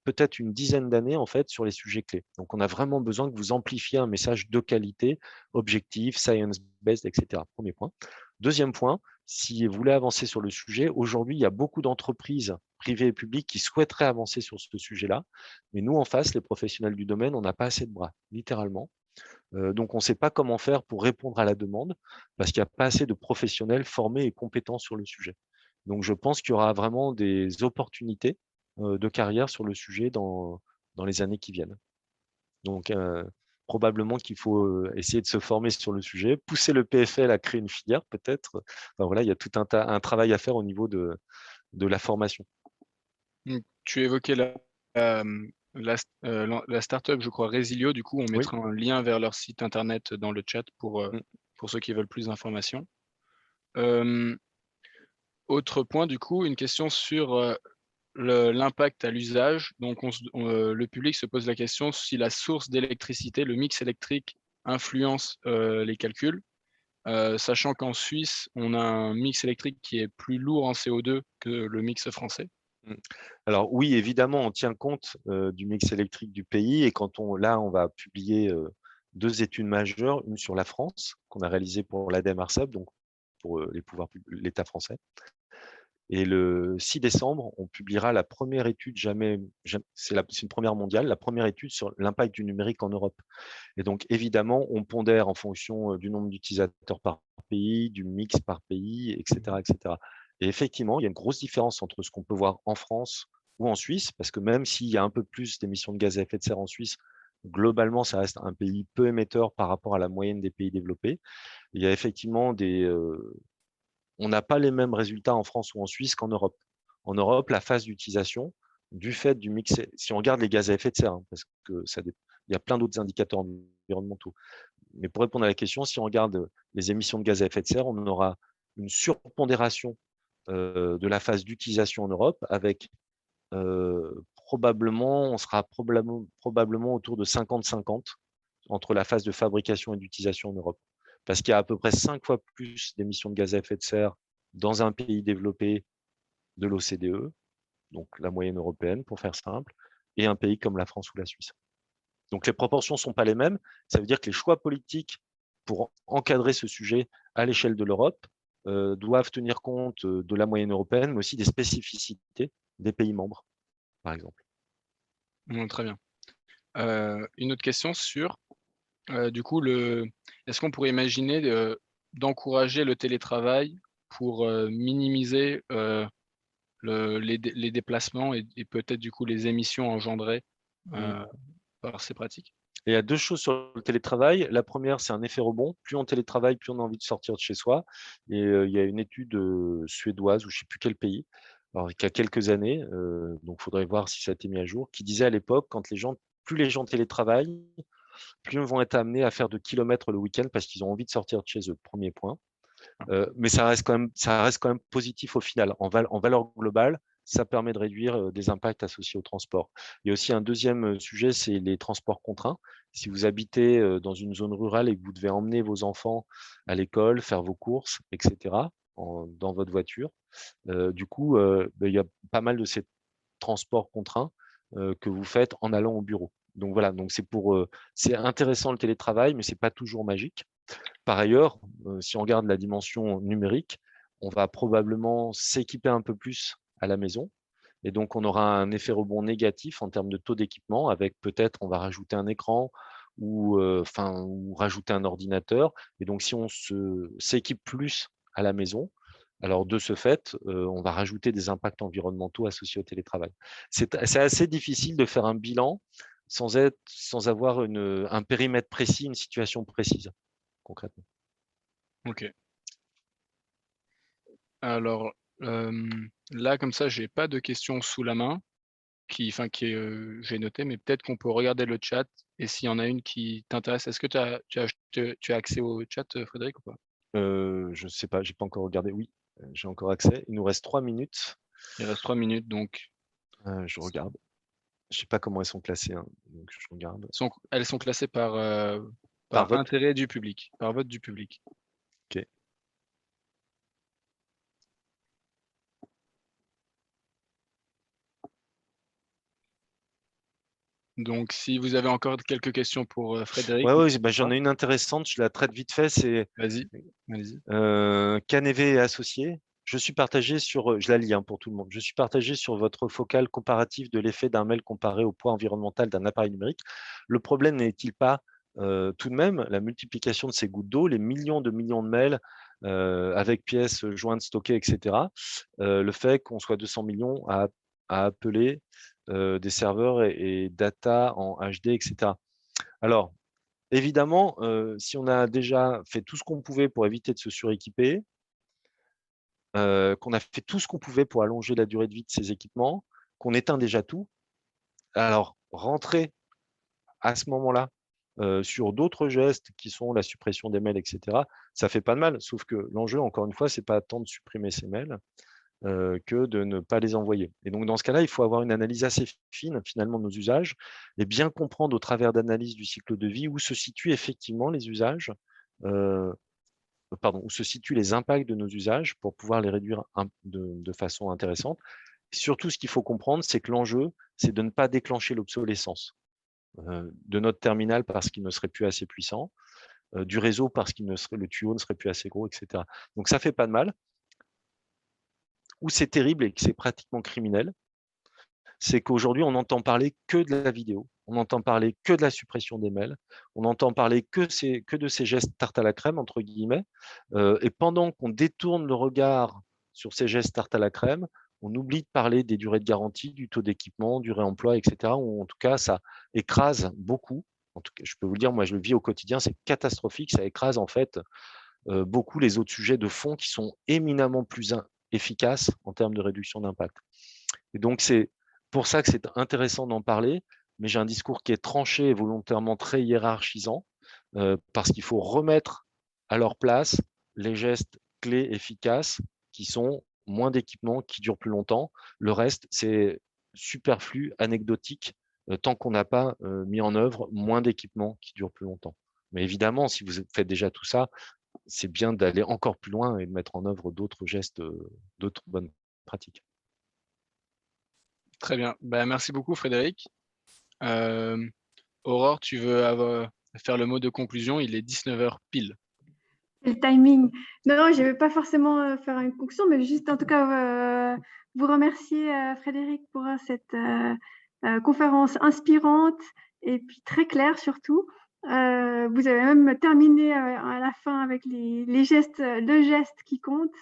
Speaker 3: peut-être une dizaine d'années en fait sur les sujets clés. Donc, on a vraiment besoin que vous amplifiez un message de qualité, objectif, science-based, etc. Premier point. Deuxième point, si vous voulez avancer sur le sujet, aujourd'hui, il y a beaucoup d'entreprises privées et publiques qui souhaiteraient avancer sur ce sujet-là. Mais nous, en face, les professionnels du domaine, on n'a pas assez de bras, littéralement. Donc, on ne sait pas comment faire pour répondre à la demande parce qu'il n'y a pas assez de professionnels formés et compétents sur le sujet. Donc, je pense qu'il y aura vraiment des opportunités de carrière sur le sujet dans les années qui viennent. Donc, probablement qu'il faut essayer de se former sur le sujet, pousser le PFL à créer une filière peut-être. Enfin, voilà, il y a tout un travail à faire au niveau de la formation.
Speaker 4: Tu évoquais la startup, je crois, Resilio. Du coup, on mettra un lien vers leur site internet dans le chat pour ceux qui veulent plus d'informations. Autre point, du coup, une question sur l'impact à l'usage. Donc, le public se pose la question si la source d'électricité, le mix électrique, influence les calculs, sachant qu'en Suisse, on a un mix électrique qui est plus lourd en CO2 que le mix français.
Speaker 3: Alors oui, évidemment, on tient compte du mix électrique du pays et on va publier 2 études majeures, une sur la France qu'on a réalisée pour l'ADEME-Arcep, donc pour l'État français. Et le 6 décembre, on publiera la première étude c'est une première mondiale, la première étude sur l'impact du numérique en Europe. Et donc, évidemment, on pondère en fonction du nombre d'utilisateurs par pays, du mix par pays, etc., etc. Et effectivement, il y a une grosse différence entre ce qu'on peut voir en France ou en Suisse, parce que même s'il y a un peu plus d'émissions de gaz à effet de serre en Suisse, globalement, ça reste un pays peu émetteur par rapport à la moyenne des pays développés. Il y a effectivement on n'a pas les mêmes résultats en France ou en Suisse qu'en Europe. En Europe, la phase d'utilisation, du fait du mix, si on regarde les gaz à effet de serre, hein, parce que il y a plein d'autres indicateurs environnementaux. Mais pour répondre à la question, si on regarde les émissions de gaz à effet de serre, on aura une surpondération de la phase d'utilisation en Europe avec on sera probablement autour de 50-50 entre la phase de fabrication et d'utilisation en Europe. Parce qu'il y a à peu près 5 fois plus d'émissions de gaz à effet de serre dans un pays développé de l'OCDE, donc la moyenne européenne pour faire simple, et un pays comme la France ou la Suisse. Donc les proportions ne sont pas les mêmes. Ça veut dire que les choix politiques pour encadrer ce sujet à l'échelle de l'Europe doivent tenir compte de la moyenne européenne, mais aussi des spécificités des pays membres, par exemple.
Speaker 4: Très bien. Une autre question sur, du coup, est-ce qu'on pourrait imaginer d'encourager le télétravail pour minimiser les déplacements et peut-être du coup les émissions engendrées par ces pratiques?
Speaker 3: Il y a 2 choses sur le télétravail. La première, c'est un effet rebond. Plus on télétravaille, plus on a envie de sortir de chez soi. Et il y a une étude suédoise, ou je ne sais plus quel pays, alors, qui a quelques années, donc il faudrait voir si ça a été mis à jour, qui disait à l'époque, plus les gens télétravaillent, plus ils vont être amenés à faire de kilomètres le week-end parce qu'ils ont envie de sortir de chez eux, premier point. Mais ça reste quand même positif au final. En valeur globale, ça permet de réduire des impacts associés au transport. Il y a aussi un deuxième sujet, c'est les transports contraints. Si vous habitez dans une zone rurale et que vous devez emmener vos enfants à l'école, faire vos courses, etc., dans votre voiture, du coup, il y a pas mal de ces transports contraints que vous faites en allant au bureau. Donc voilà, donc c'est intéressant le télétravail, mais c'est pas toujours magique. Par ailleurs, si on regarde la dimension numérique, on va probablement s'équiper un peu plus à la maison. Et donc, on aura un effet rebond négatif en termes de taux d'équipement avec peut-être on va rajouter un écran ou rajouter un ordinateur. Et donc, si on s'équipe plus à la maison, alors de ce fait, on va rajouter des impacts environnementaux associés au télétravail. C'est assez difficile de faire un bilan sans avoir un périmètre précis, une situation précise, concrètement.
Speaker 4: Ok. Alors, là, comme ça, j'ai pas de questions sous la main j'ai noté, mais peut-être qu'on peut regarder le chat et s'il y en a une qui t'intéresse. Est-ce que tu as accès au chat, Frédéric, ou pas?
Speaker 3: Je ne sais pas, j'ai pas encore regardé. Oui, j'ai encore accès. Il nous reste 3 minutes.
Speaker 4: Il reste 3 minutes, donc
Speaker 3: Je regarde. Je sais pas comment elles sont classées, hein, donc je regarde.
Speaker 4: elles sont classées par
Speaker 3: Par vote?
Speaker 4: intérêt du public, par vote du public.
Speaker 3: OK.
Speaker 4: Donc, si vous avez encore quelques questions pour Frédéric,
Speaker 3: Ouais, bah, j'en ai une intéressante, je la traite vite fait, c'est
Speaker 4: vas-y, allez-y.
Speaker 3: Canevet et associés. Je suis partagé sur, je la lis hein, pour tout le monde. Je suis partagé sur votre focale comparatif de l'effet d'un mail comparé au poids environnemental d'un appareil numérique. Le problème n'est-il pas tout de même la multiplication de ces gouttes d'eau, les millions de mails avec pièces jointes, stockées, etc. Le fait qu'on soit 200 millions à appeler des serveurs et data en HD, etc. Alors, évidemment, si on a déjà fait tout ce qu'on pouvait pour éviter de se suréquiper, qu'on a fait tout ce qu'on pouvait pour allonger la durée de vie de ces équipements, qu'on éteint déjà tout, alors rentrer à ce moment-là sur d'autres gestes qui sont la suppression des mails, etc., ça fait pas de mal. Sauf que l'enjeu, encore une fois, c'est pas tant de supprimer ces mails que de ne pas les envoyer. Et donc, dans ce cas-là, il faut avoir une analyse assez fine, finalement, de nos usages et bien comprendre au travers d'analyse du cycle de vie où se situent effectivement les usages, où se situent les impacts de nos usages pour pouvoir les réduire de façon intéressante. Surtout, ce qu'il faut comprendre, c'est que l'enjeu, c'est de ne pas déclencher l'obsolescence de notre terminal parce qu'il ne serait plus assez puissant, du réseau parce que le tuyau ne serait plus assez gros, etc. Donc, ça fait pas de mal. Où c'est terrible et que c'est pratiquement criminel, c'est qu'aujourd'hui, on n'entend parler que de la vidéo, on n'entend parler que de la suppression des mails, on n'entend parler que de ces gestes tarte à la crème, entre guillemets, et pendant qu'on détourne le regard sur ces gestes tarte à la crème, on oublie de parler des durées de garantie, du taux d'équipement, du réemploi, etc., ou en tout cas, ça écrase beaucoup. En tout cas, je peux vous le dire, moi, je le vis au quotidien, c'est catastrophique, ça écrase en fait beaucoup les autres sujets de fond qui sont éminemment plus efficaces en termes de réduction d'impact. Et donc, c'est pour ça que c'est intéressant d'en parler, mais j'ai un discours qui est tranché et volontairement très hiérarchisant, parce qu'il faut remettre à leur place les gestes clés efficaces qui sont moins d'équipements, qui durent plus longtemps. Le reste, c'est superflu, anecdotique, tant qu'on n'a pas mis en œuvre moins d'équipements qui durent plus longtemps. Mais évidemment, si vous faites déjà tout ça, c'est bien d'aller encore plus loin et de mettre en œuvre d'autres gestes, d'autres bonnes pratiques.
Speaker 4: Très bien. Ben, merci beaucoup, Frédéric. Aurore, tu veux faire le mot de conclusion? Il est 19h pile.
Speaker 1: Le timing. Non, je ne vais pas forcément faire une conclusion, mais juste en tout cas vous remercier, Frédéric, pour cette conférence inspirante et puis très claire surtout. Vous avez même terminé à la fin avec les gestes, le geste qui compte.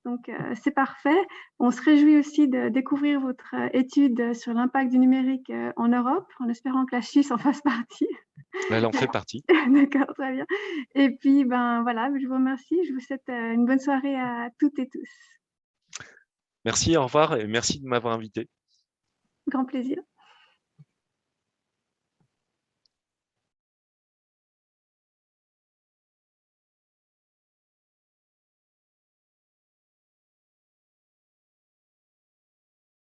Speaker 1: Donc, c'est parfait. On se réjouit aussi de découvrir votre étude sur l'impact du numérique en Europe, en espérant que la Suisse en fasse partie.
Speaker 3: Elle en fait partie.
Speaker 1: D'accord, très bien. Et puis, ben voilà, je vous remercie. Je vous souhaite une bonne soirée à toutes et tous.
Speaker 3: Merci, au revoir et merci de m'avoir invité.
Speaker 1: Grand plaisir.